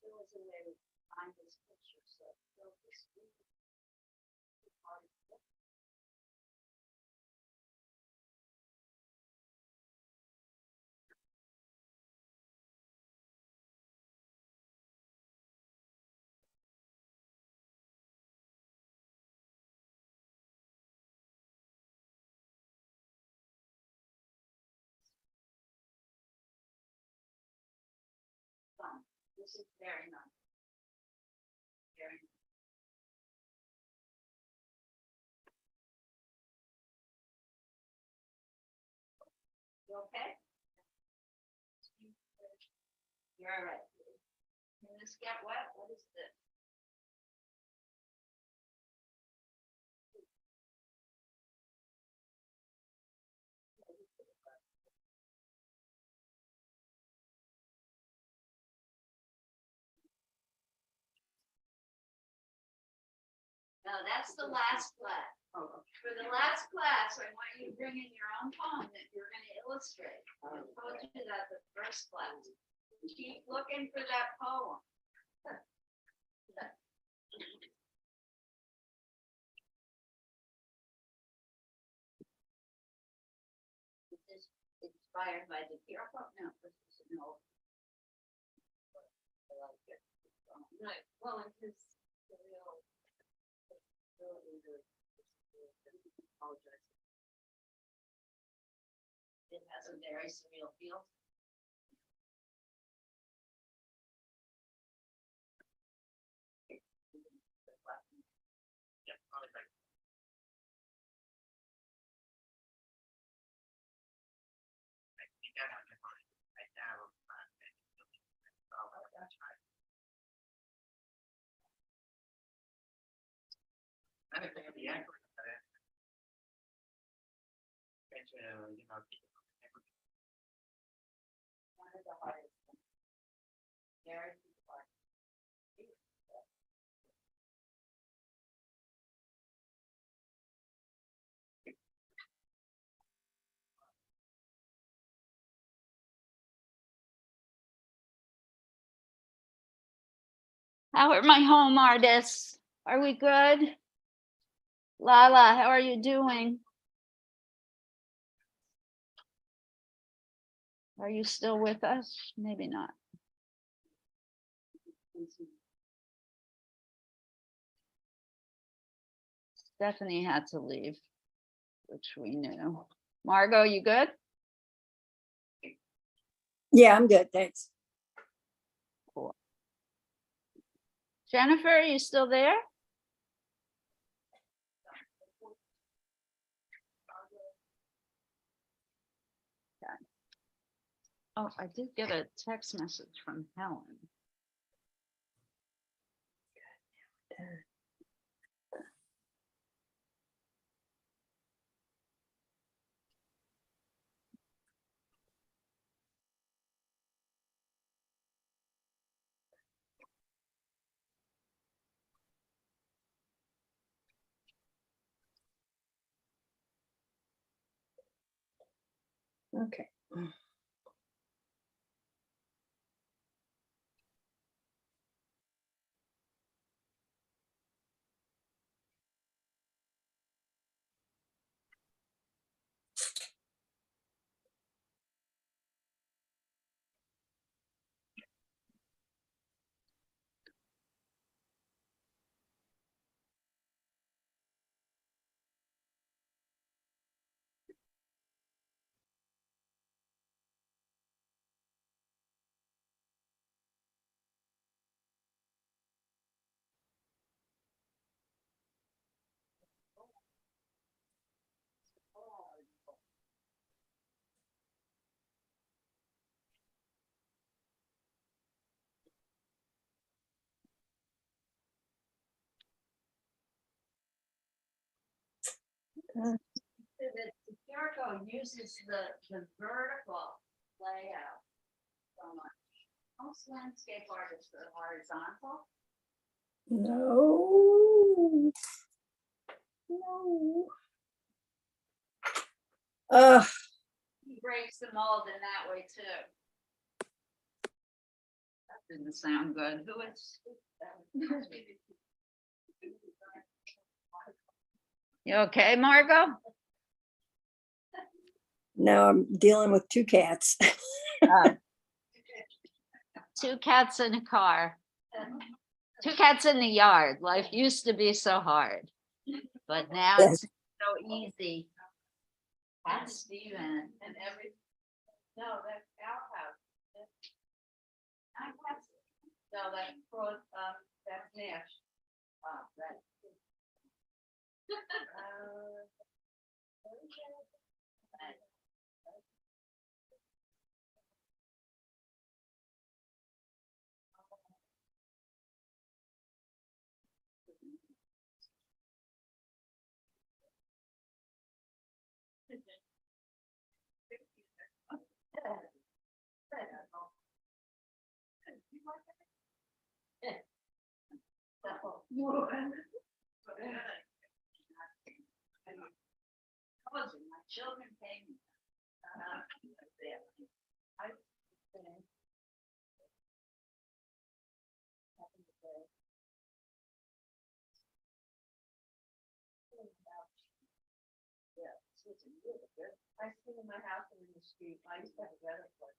There was a way to find this picture, so this fun. This is very nice. Very nice. You okay? You're all right. Can this get wet? What is this? No, that's the last class. For the last class, I want you to bring in your own poem that you're going to illustrate. I told you that the first class. Keep looking for that poem. Is this inspired by DeChirico? No, this is an old. I like it. Right, well, and his, the real, apologize. It has a very surreal feel. always like. I think I have my phone right now. I don't think the accurate, but you know, How are my home artists? Are we good? Lala, how are you doing? Are you still with us? Maybe not. Stephanie had to leave, which we knew. Margot, you good? Yeah, I'm good, thanks. Jennifer, are you still there? Oh, I did get a text message from Helen. Okay. DeChirico uses the vertical layout so much. Most landscape artists are horizontal. No. No. He breaks the mold in that way too. That didn't sound good. Who is? You okay, Margot? No, I'm dealing with two cats. Two cats in a car. Two cats in the yard. Life used to be so hard, but now Yes. it's so easy. That's Steven and every. No, that's our house. No, that's Nash. That. My children came. I sit in my house and in the street. I used to have a weather for it.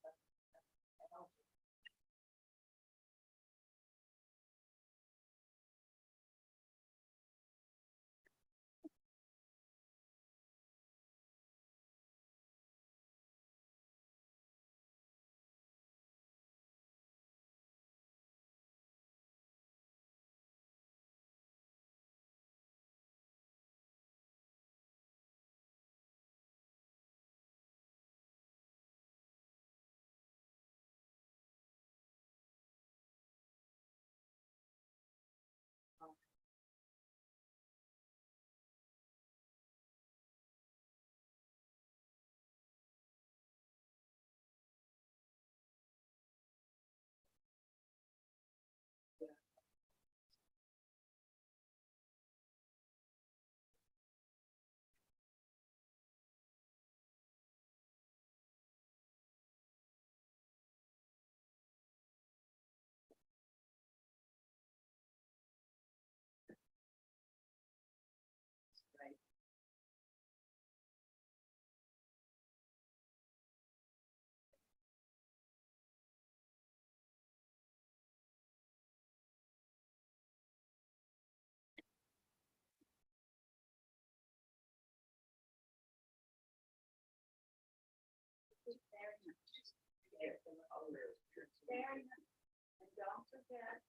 Very nice. And don't forget,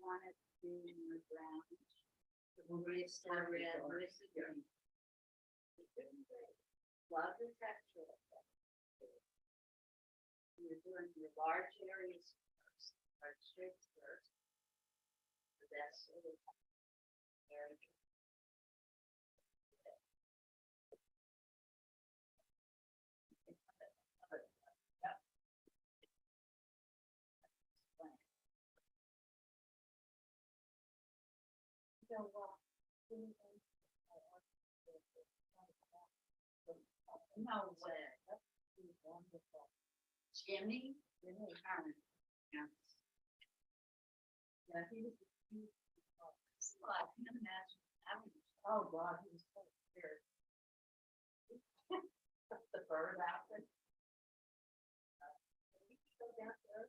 want it to be in the ground. With the red, with the green. Love the texture of that. You're doing your large areas first, large strips first. The best of the area. No way. That's wonderful. Jimmy? Jimmy Harmon. Yeah. Yeah, he was. Well, I can imagine having. Oh, God, he was so scared. The bird outfit. Go down there.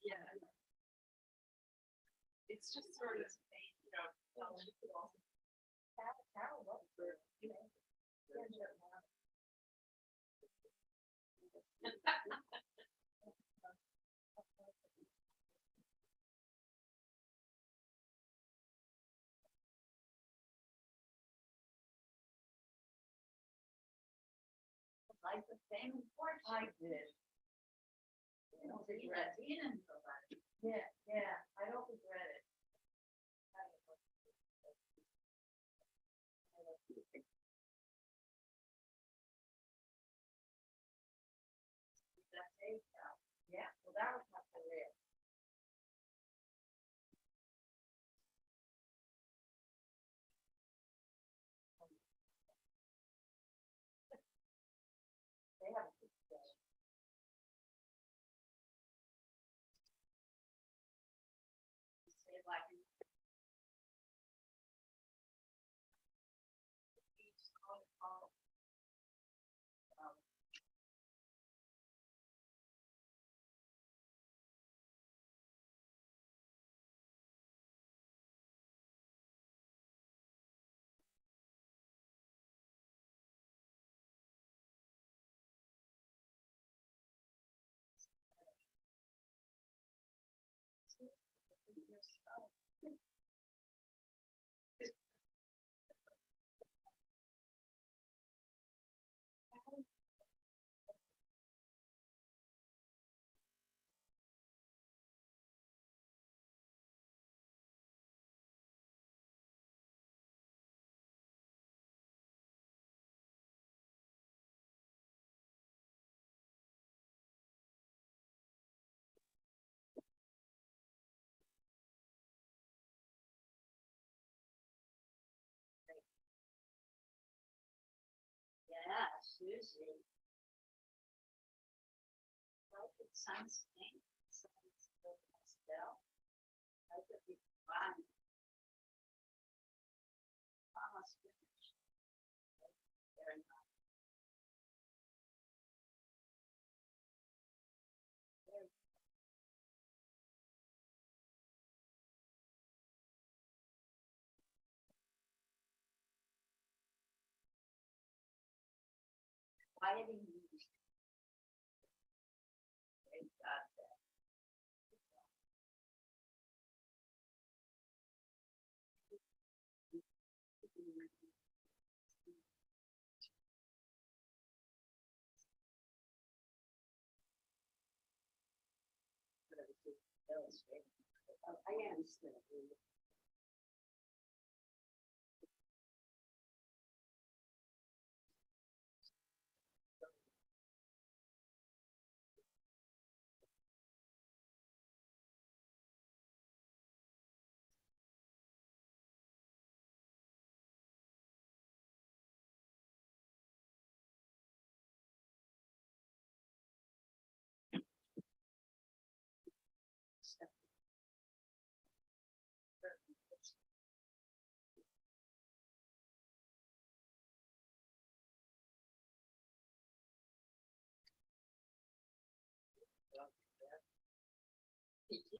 Yeah. It's just sort of, you know, like the same porch. I did. You know, did you read it in somebody? Yeah, yeah, I don't regret it. Yeah, well, that was not the real. They have a good day. Say like in each call. Yeah, Susie. Well, it sounds pink, sounds good pastel. I could be fine. Almost finished. Very nice. Very quieting music. They got that.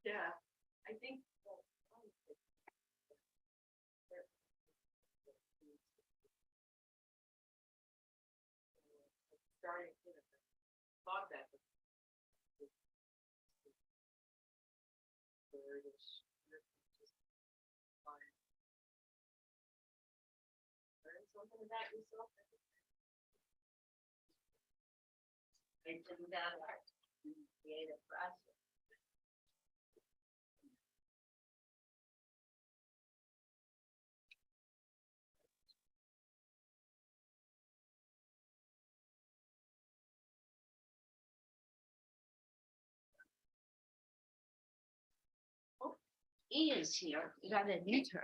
Yeah, I think. Starting, thought that. Learn something about yourself. It's about art, creative process. E is here. You gotta meet her.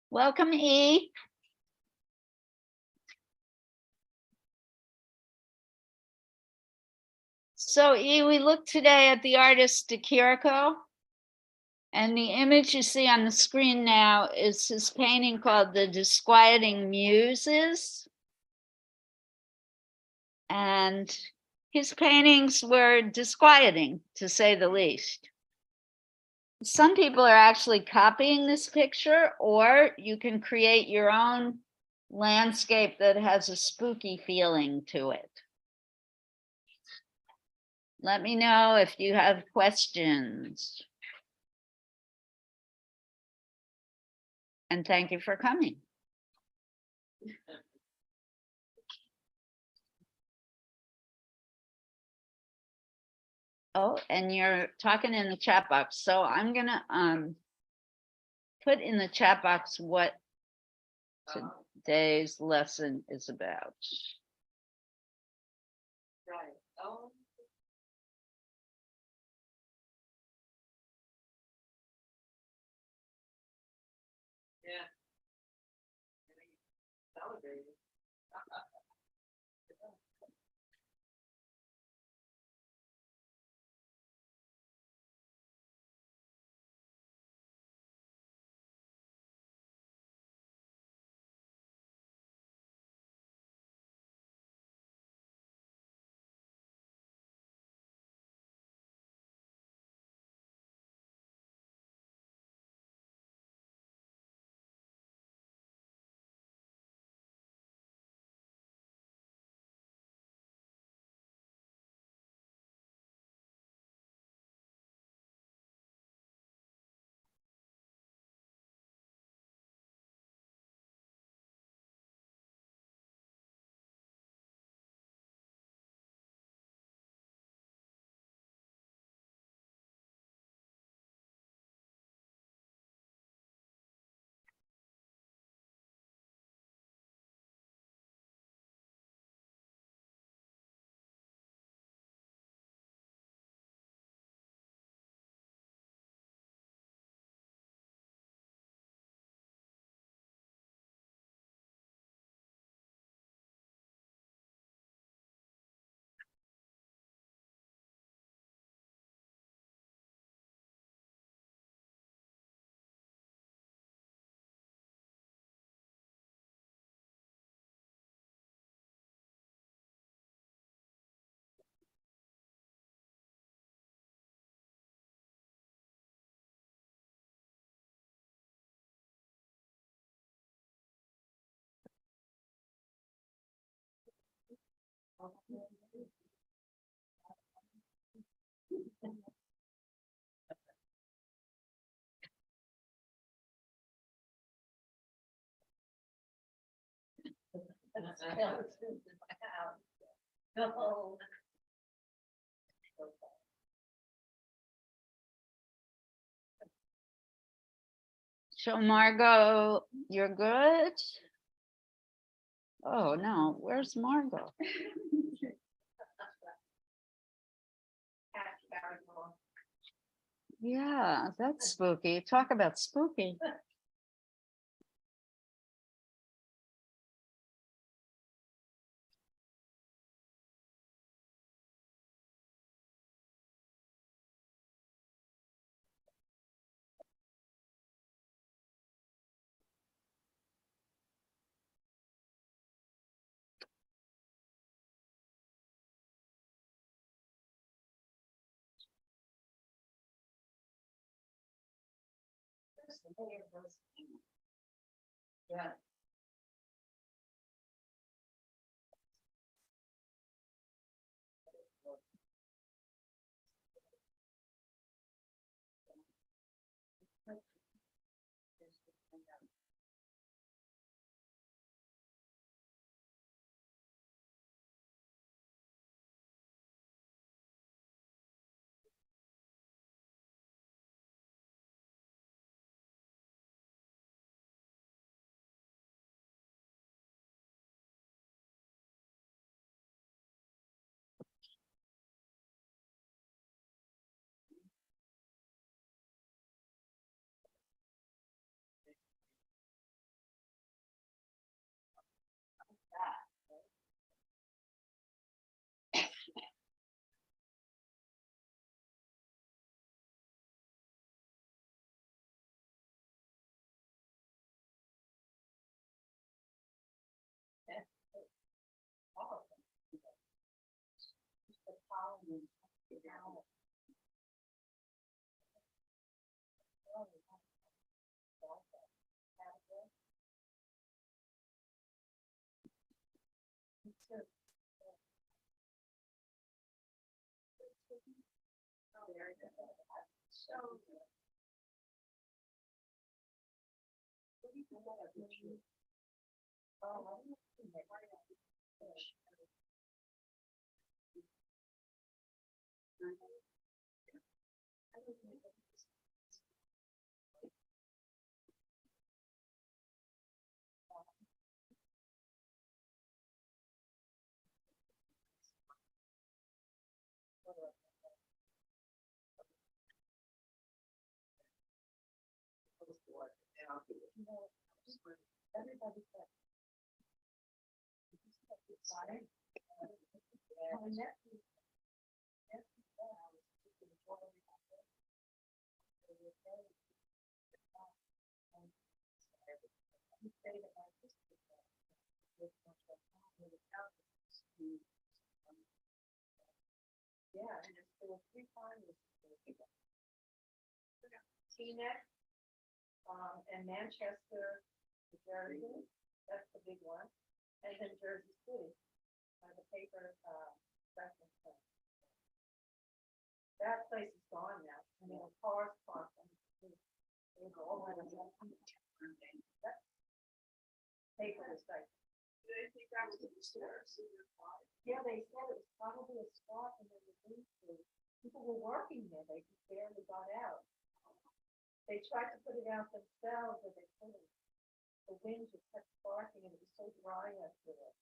Welcome, E. So E, we looked today at the artist DeChirico. And the image you see on the screen now is his painting called The Disquieting Muses. And his paintings were disquieting, to say the least. Some people are actually copying this picture, or you can create your own landscape that has a spooky feeling to it. Let me know if you have questions. And thank you for coming. Oh, and you're talking in the chat box. So I'm gonna put in the chat box what today's lesson is about. Right. Oh. Yeah. Celebrated. So Margot, you're good? Oh, no, where's Margot? Yeah, that's spooky. Talk about spooky. Yeah. Teaneck, and Manchester, Jersey, that's the big one, and then Jersey City, the paper, reference center. That place is gone now, and there were cars parked on the street. They were all over the that paper was like. Do they think that was the stores? Yeah, they said it was probably a spot and then the people were working there, they just barely got out. They tried to put it out themselves, but they couldn't. The wind just kept sparking and it was so dry up there.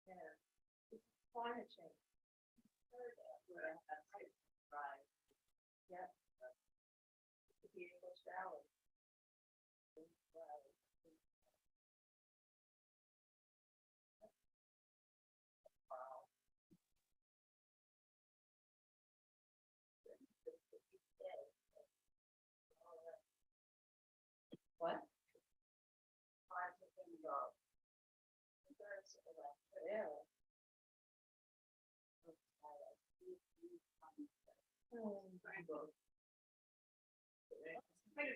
Yeah, it's climate change. Yeah, that's right. Yeah. It could be English Valley. What? Quite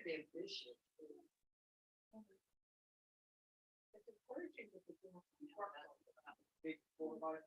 a bit ambitious. Big 4x4.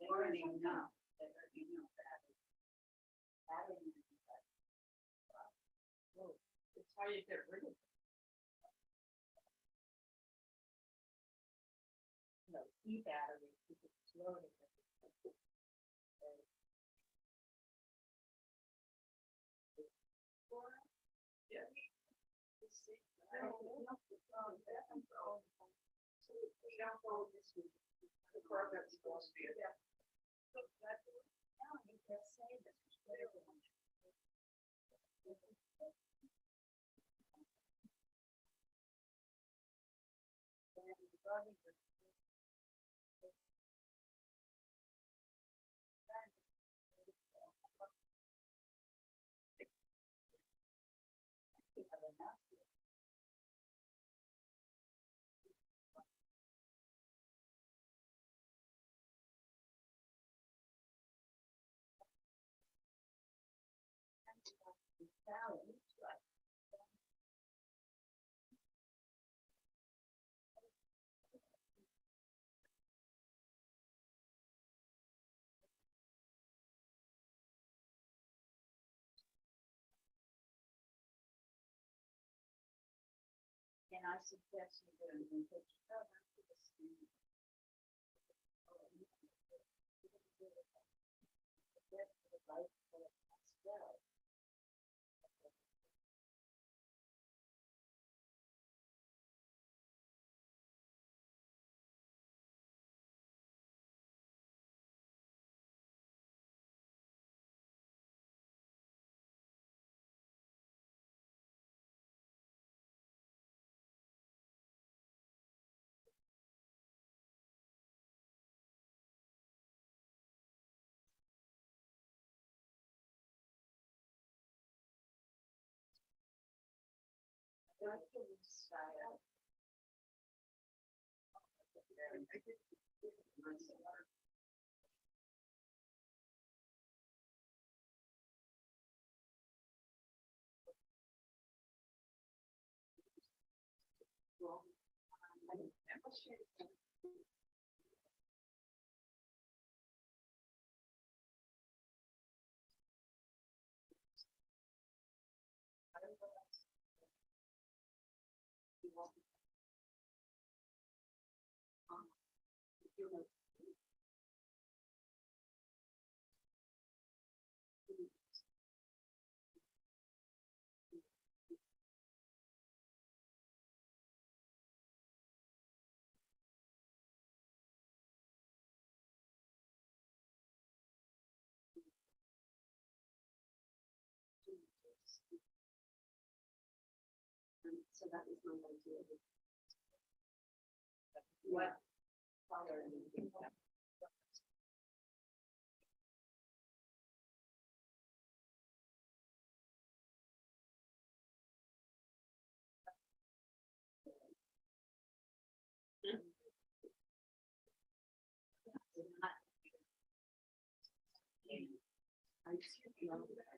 They already know. They already know that. It's how you get rid of it. No, e-battery, because it's loading. Yeah. The program's supposed to be. And I suggest you go and put your cover to the screen. So that is my idea. What color and everything. I just love that.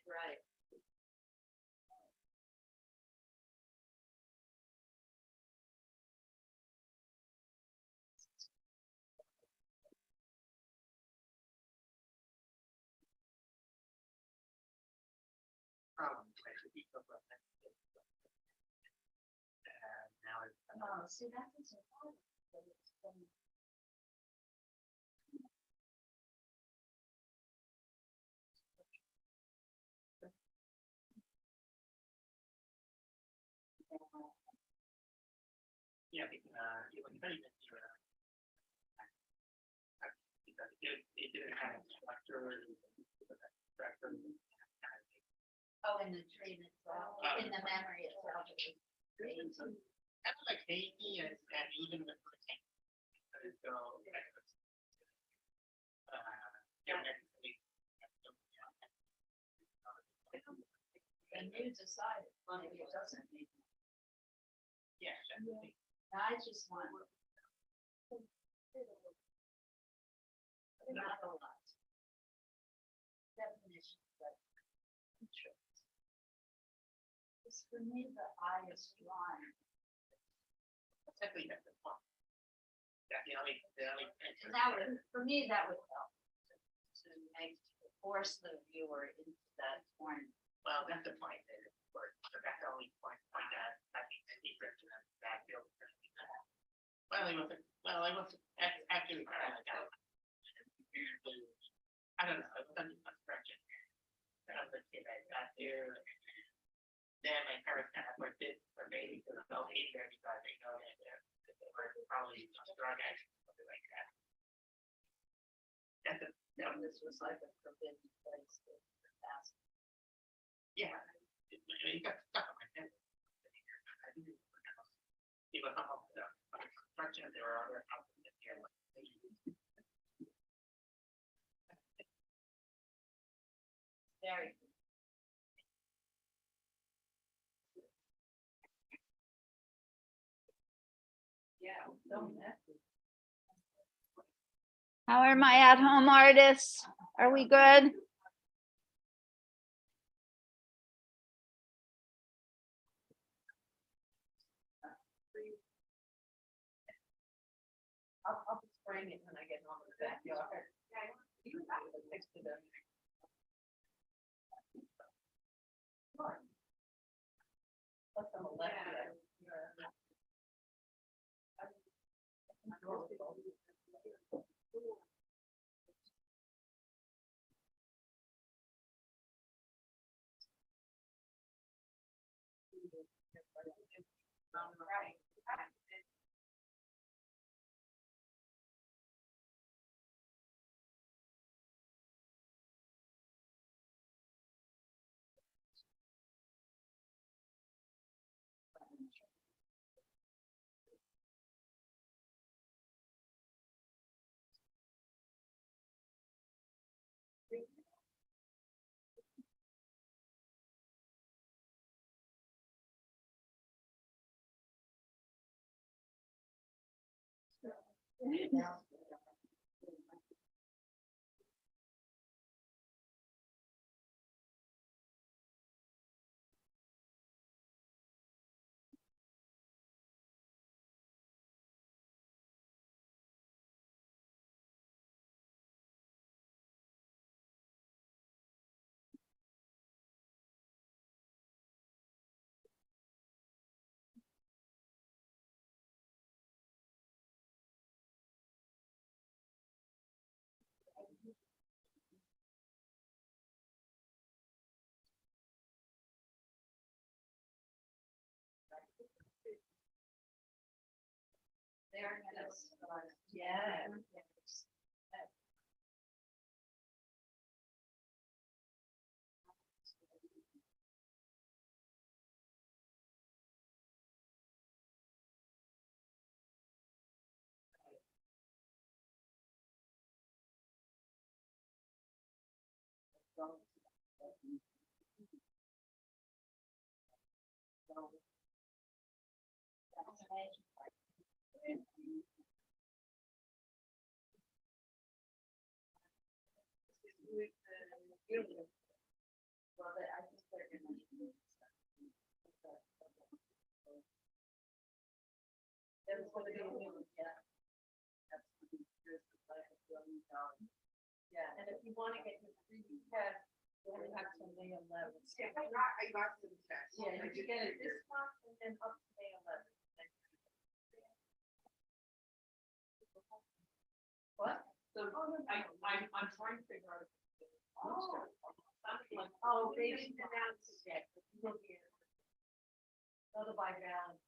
Right. problem. Like, the people from that- Now it's. Oh, see, that is a problem. Yeah, you can very much do it. Because it didn't have structure. Structure. Oh, in the dream itself, in the memory itself. Kind of like Haiti and even with the tank. So. Yeah. And you decide, maybe it doesn't need. Yeah. Definitely. I just want. Not a lot. Definition, but. interest. Because for me, the eye is drawn. Exactly, that's the point. That's the only. And that would, for me, that would help. To make, force the viewer into that point. Well, that's the point that it works, but that's the only point that I think the difference in that field. Well, it was actually kind of like that. I don't know, it was under construction. When I was a kid, I got there. Then my parents kind of worked it for me because I was 8 there because they know that they were probably drug addicts or something like that. This was like a forbidden place to pass. Yeah, it got stuck on my head. I didn't know. It was almost construction, there were other houses in here. Very. Yeah, so messy. How are my at-home artists? Are we good? I'll just bring it when I get home in the backyard. You have to fix it up. Let them elect it. Right. There it is. Yeah. Well, I think they're gonna need stuff. There's gonna be a new, yeah. That's here's the $1 billion. Yeah, and if you wanna get your 3D test, you only have to May 11th. Yeah, you get it this month and then up to May 11th. What? So I'm trying to figure out. Oh, they didn't announce it yet, but you will be. Notified now.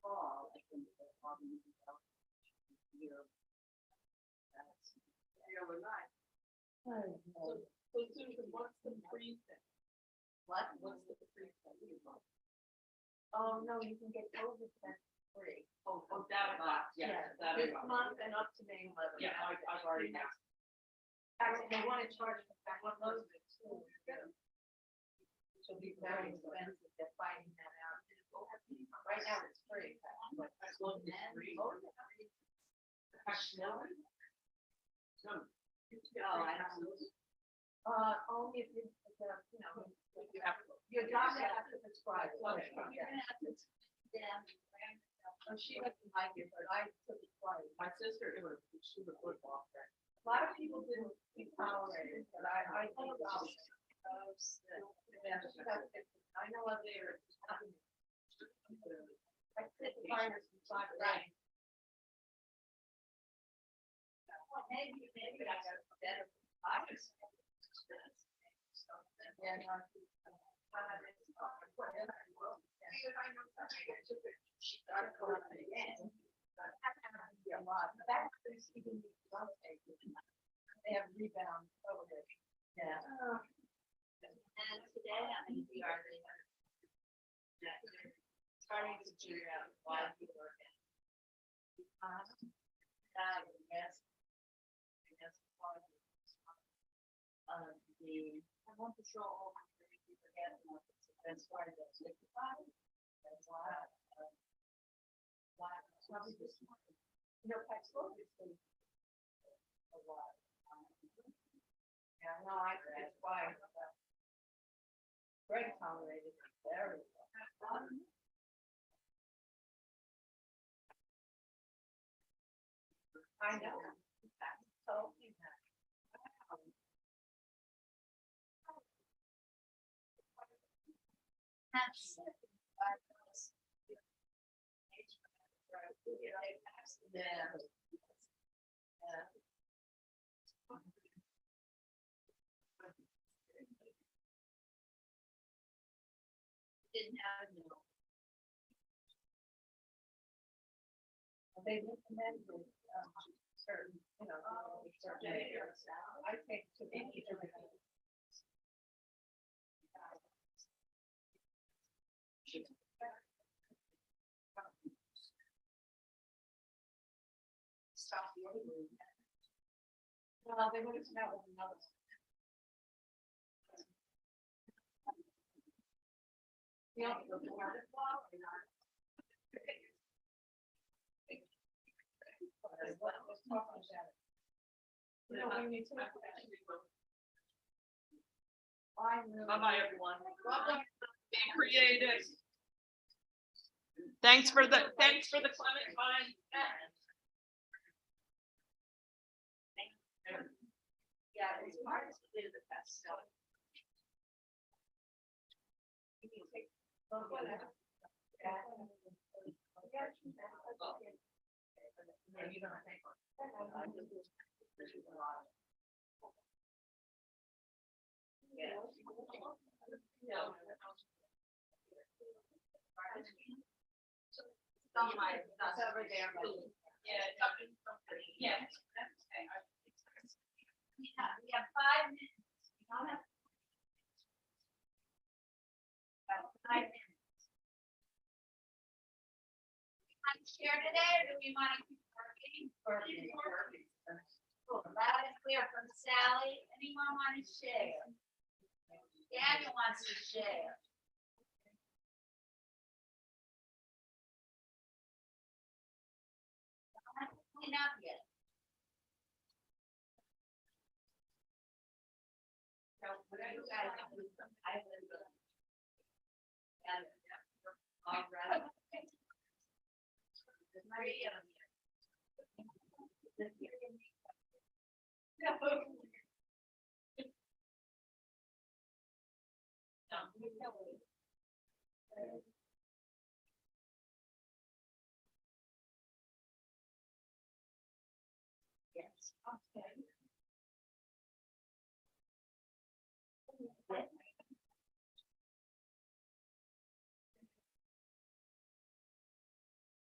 Fall, I think. So Susan, what's the pre-thing? What's the pre-thing? Oh, no, you can get COVID test free. Oh, that box, yeah. This month and up to May 11th. Yeah, I've already asked. Actually, they want to charge us back one of those. It'll be very expensive, they're finding that out. Right now, it's free. But as long as it's free. No. Oh, I don't know. Only if you, you know, your doctor has to prescribe. Yeah. Oh, she doesn't like it, but I took it twice. My sister, she would work off that. A lot of people didn't tolerate it, but I think I'll. I know what they're. I said the virus inside, right? Maybe I got better. Yeah, no, they have rebound. Yeah. And today, I think we are starting to figure out why people are getting. Yes. I want to show all my people again. That's why that's 55. That's why. Probably this morning. You know, Paxlovid is a lot. Yeah, no, that's why. Greg tolerated it very well. I know. So, that's didn't have no. They recommended certain, you know, certain areas. I think to be either. Stop the other room. Well, they would have come out with another. Yeah. You know, when you take. Bye-bye, everyone. Be creative. Thanks for the Clement Vine. Yeah, it's hard to do the best stuff. You can take. You don't think. That's over there. Yeah, it's up in somebody. Yeah. We have 5 minutes. We don't have. 5 minutes. Want to share today, or do we want to keep working? Cool. Loud and clear from Sally. Anyone want to share? Daniel wants to share. Clean up yet. So, what are you guys doing? I live in. All right. Maria.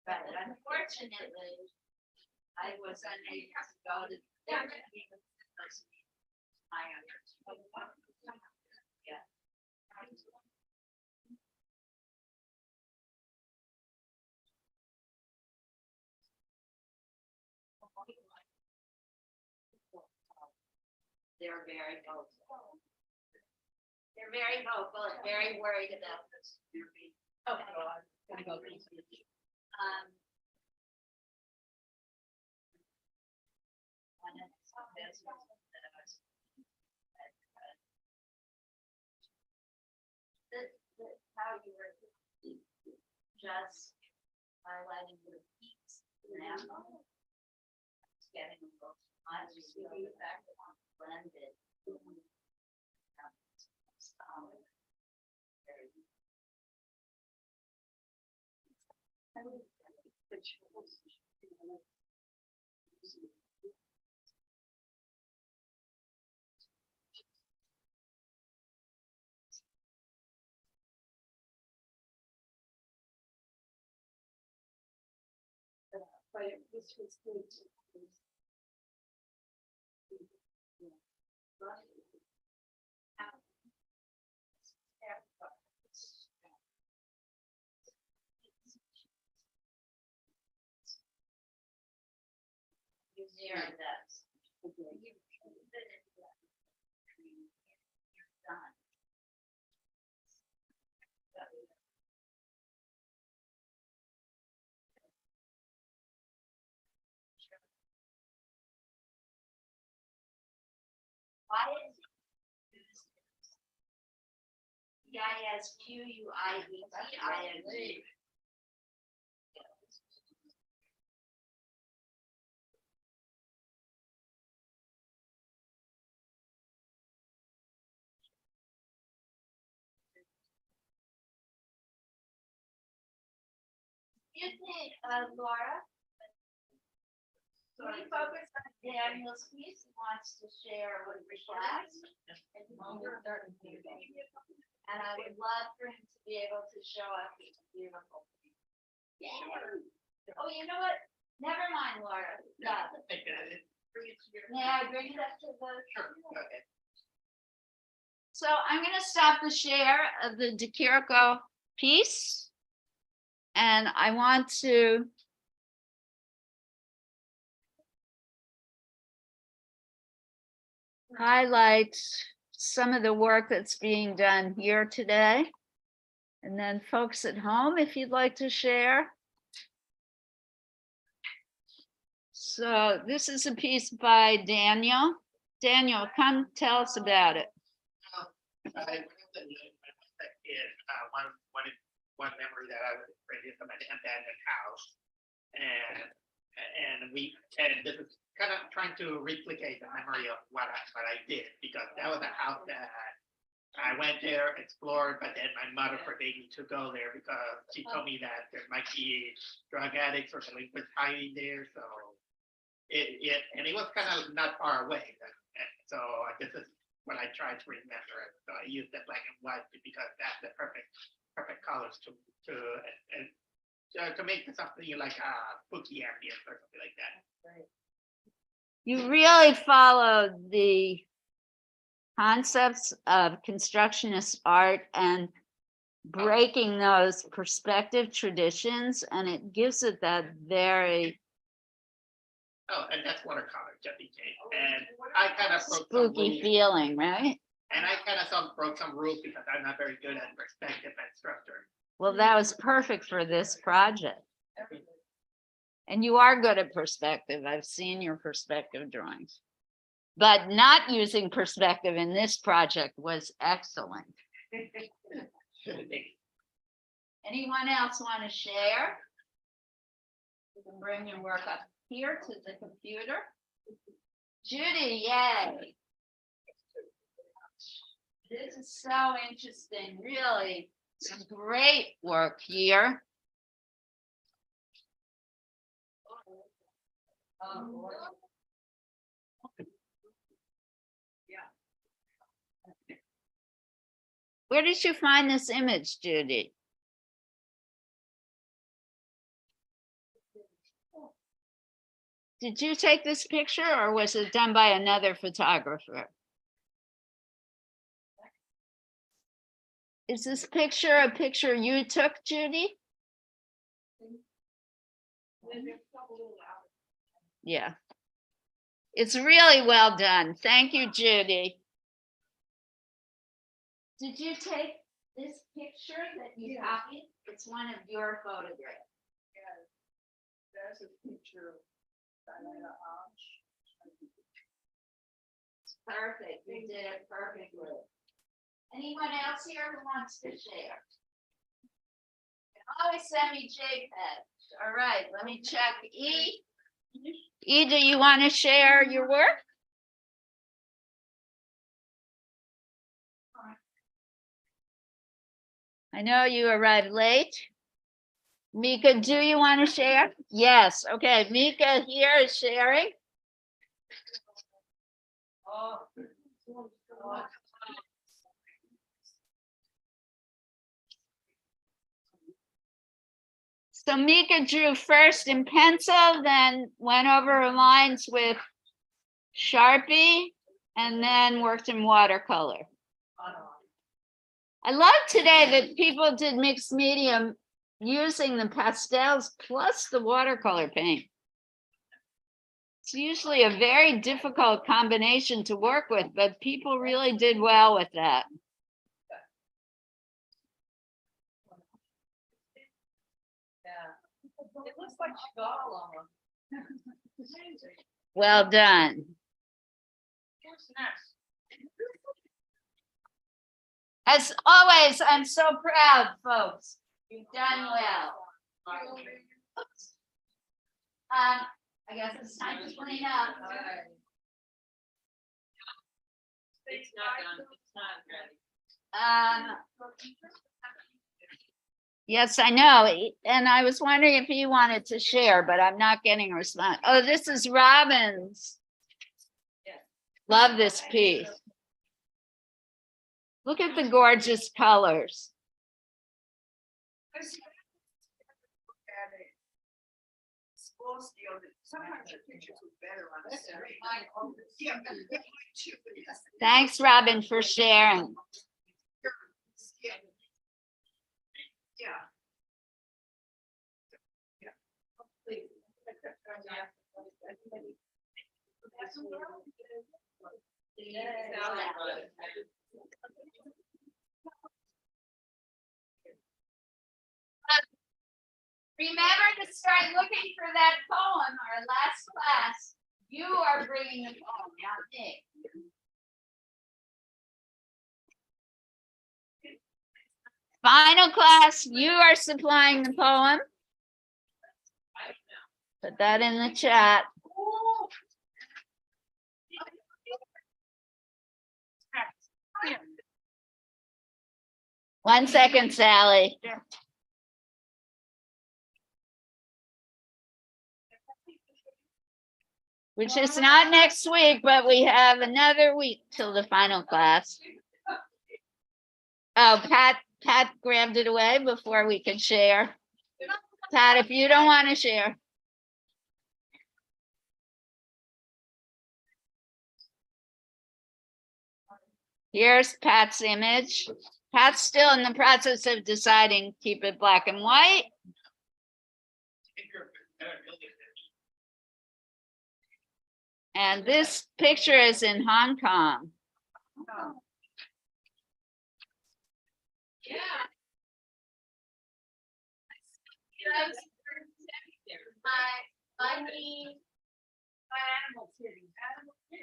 But unfortunately, I was unable to go to. Yeah. They're very vocal. They're very vocal and very worried about this. Oh, how you were just highlighting the peaks in Apple. Getting a little much, the fact that I'm blended. But this was good. Why is it? DISQUIETING. Excuse me, Laura. Can you focus on Daniel's piece? He wants to share with the class. And I would love for him to be able to show up his beautiful. Oh, you know what? Never mind, Laura. Yeah. May I bring it up to the? So I'm going to stop the share of the DeChirico piece. And I want to highlight some of the work that's being done here today. And then folks at home, if you'd like to share. So this is a piece by Daniel. Daniel, come tell us about it. One memory that I was afraid of my abandoned house, and this is kind of trying to replicate the memory of what I did, because that was a house that I went there, explored, but then my mother forbade me to go there because she told me that there might be drug addicts or delinquents hiding there. So it was kind of not far away. So this is what I tried to remember. So I used the black and white because that's the perfect colors to make something like a spooky ambience or something like that. You really followed the concepts of constructionist art and breaking those perspective traditions, and it gives it that very and that's watercolor, just in case. And I kind of spooky feeling, right? And I kind of broke some rules because I'm not very good at perspective and structure. Well, that was perfect for this project. And you are good at perspective. I've seen your perspective drawings. But not using perspective in this project was excellent. Anyone else want to share? You can bring your work up here to the computer. Judy, yay. This is so interesting, really. Some great work here. Where did you find this image, Judy? Did you take this picture or was it done by another photographer? Is this picture a picture you took, Judy? Yeah. It's really well done. Thank you, Judy. Did you take this picture that you copied? It's one of your photographs. There's a picture of Diana It's perfect. You did it perfectly. Anyone else here who wants to share? Always send me JPEG. All right, let me check. E, do you want to share your work? I know you arrived late. Mika, do you want to share? Yes, okay, Mika here is sharing. So Mika drew first in pencil, then went over lines with Sharpie, and then worked in watercolor. I love today that people did mixed medium using the pastels plus the watercolor paint. It's usually a very difficult combination to work with, but people really did well with that. It looks like Chicago. Well done. What's next? As always, I'm so proud, folks. You've done well. I guess it's time to clean up. It's not done. It's not ready. Yes, I know. And I was wondering if he wanted to share, but I'm not getting a response. Oh, this is Robin's. Love this piece. Look at the gorgeous colors. Sometimes the pictures look better on the screen. Thanks, Robin, for sharing. Remember to start looking for that poem, our last class. You are bringing the poem, not me. Final class, you are supplying the poem. Put that in the chat. 1 second, Sally. Which is not next week, but we have another week till the final class. Oh, Pat grabbed it away before we could share. Pat, if you don't want to share. Here's Pat's image. Pat's still in the process of deciding, keep it black and white. And this picture is in Hong Kong. Yeah.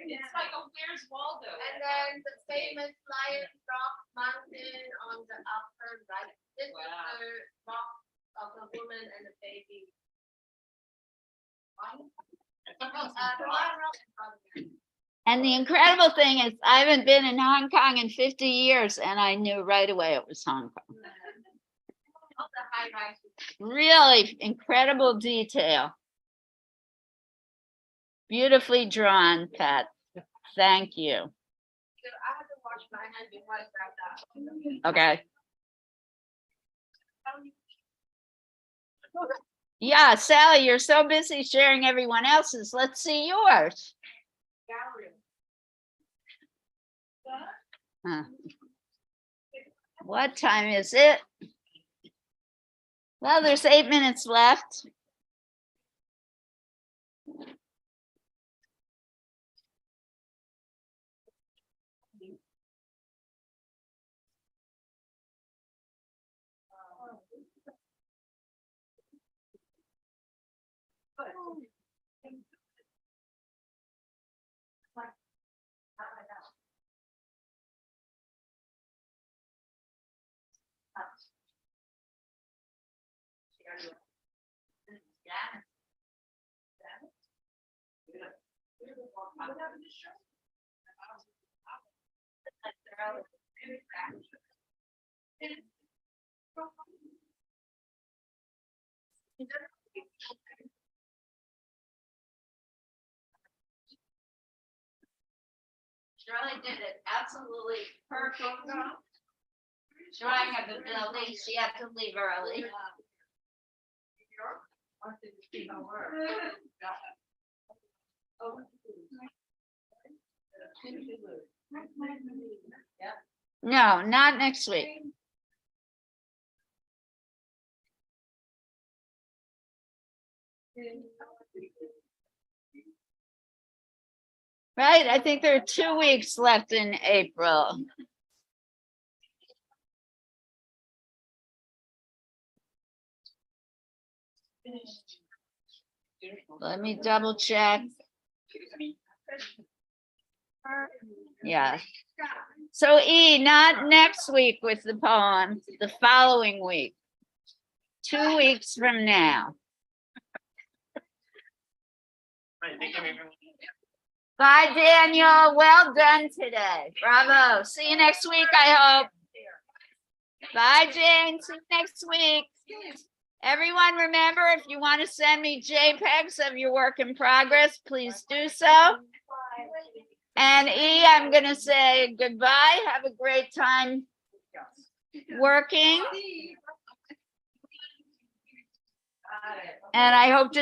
It's like a Where's Waldo? And then the famous Lion Rock Mountain on the upper right. This is the rock of the woman and the baby. And the incredible thing is I haven't been in Hong Kong in 50 years and I knew right away it was Hong Kong. Really incredible detail. Beautifully drawn, Pat. Thank you. So I have to wash my hands before I grab that. Okay. Yeah, Sally, you're so busy sharing everyone else's. Let's see yours. Huh. What time is it? Well, there's 8 minutes left. Shirley did it absolutely perfect. Trying at the building, she had to leave early. No, not next week. Right, I think there are 2 weeks left in April. Let me double check. Yeah. So E, not next week with the poem, the following week. 2 weeks from now. Right, thank you, everyone. Bye, Daniel. Well done today. Bravo. See you next week, I hope. Bye, Jane. See you next week. Everyone, remember, if you want to send me JPEGs of your work in progress, please do so. And E, I'm going to say goodbye. Have a great time working. And I hope to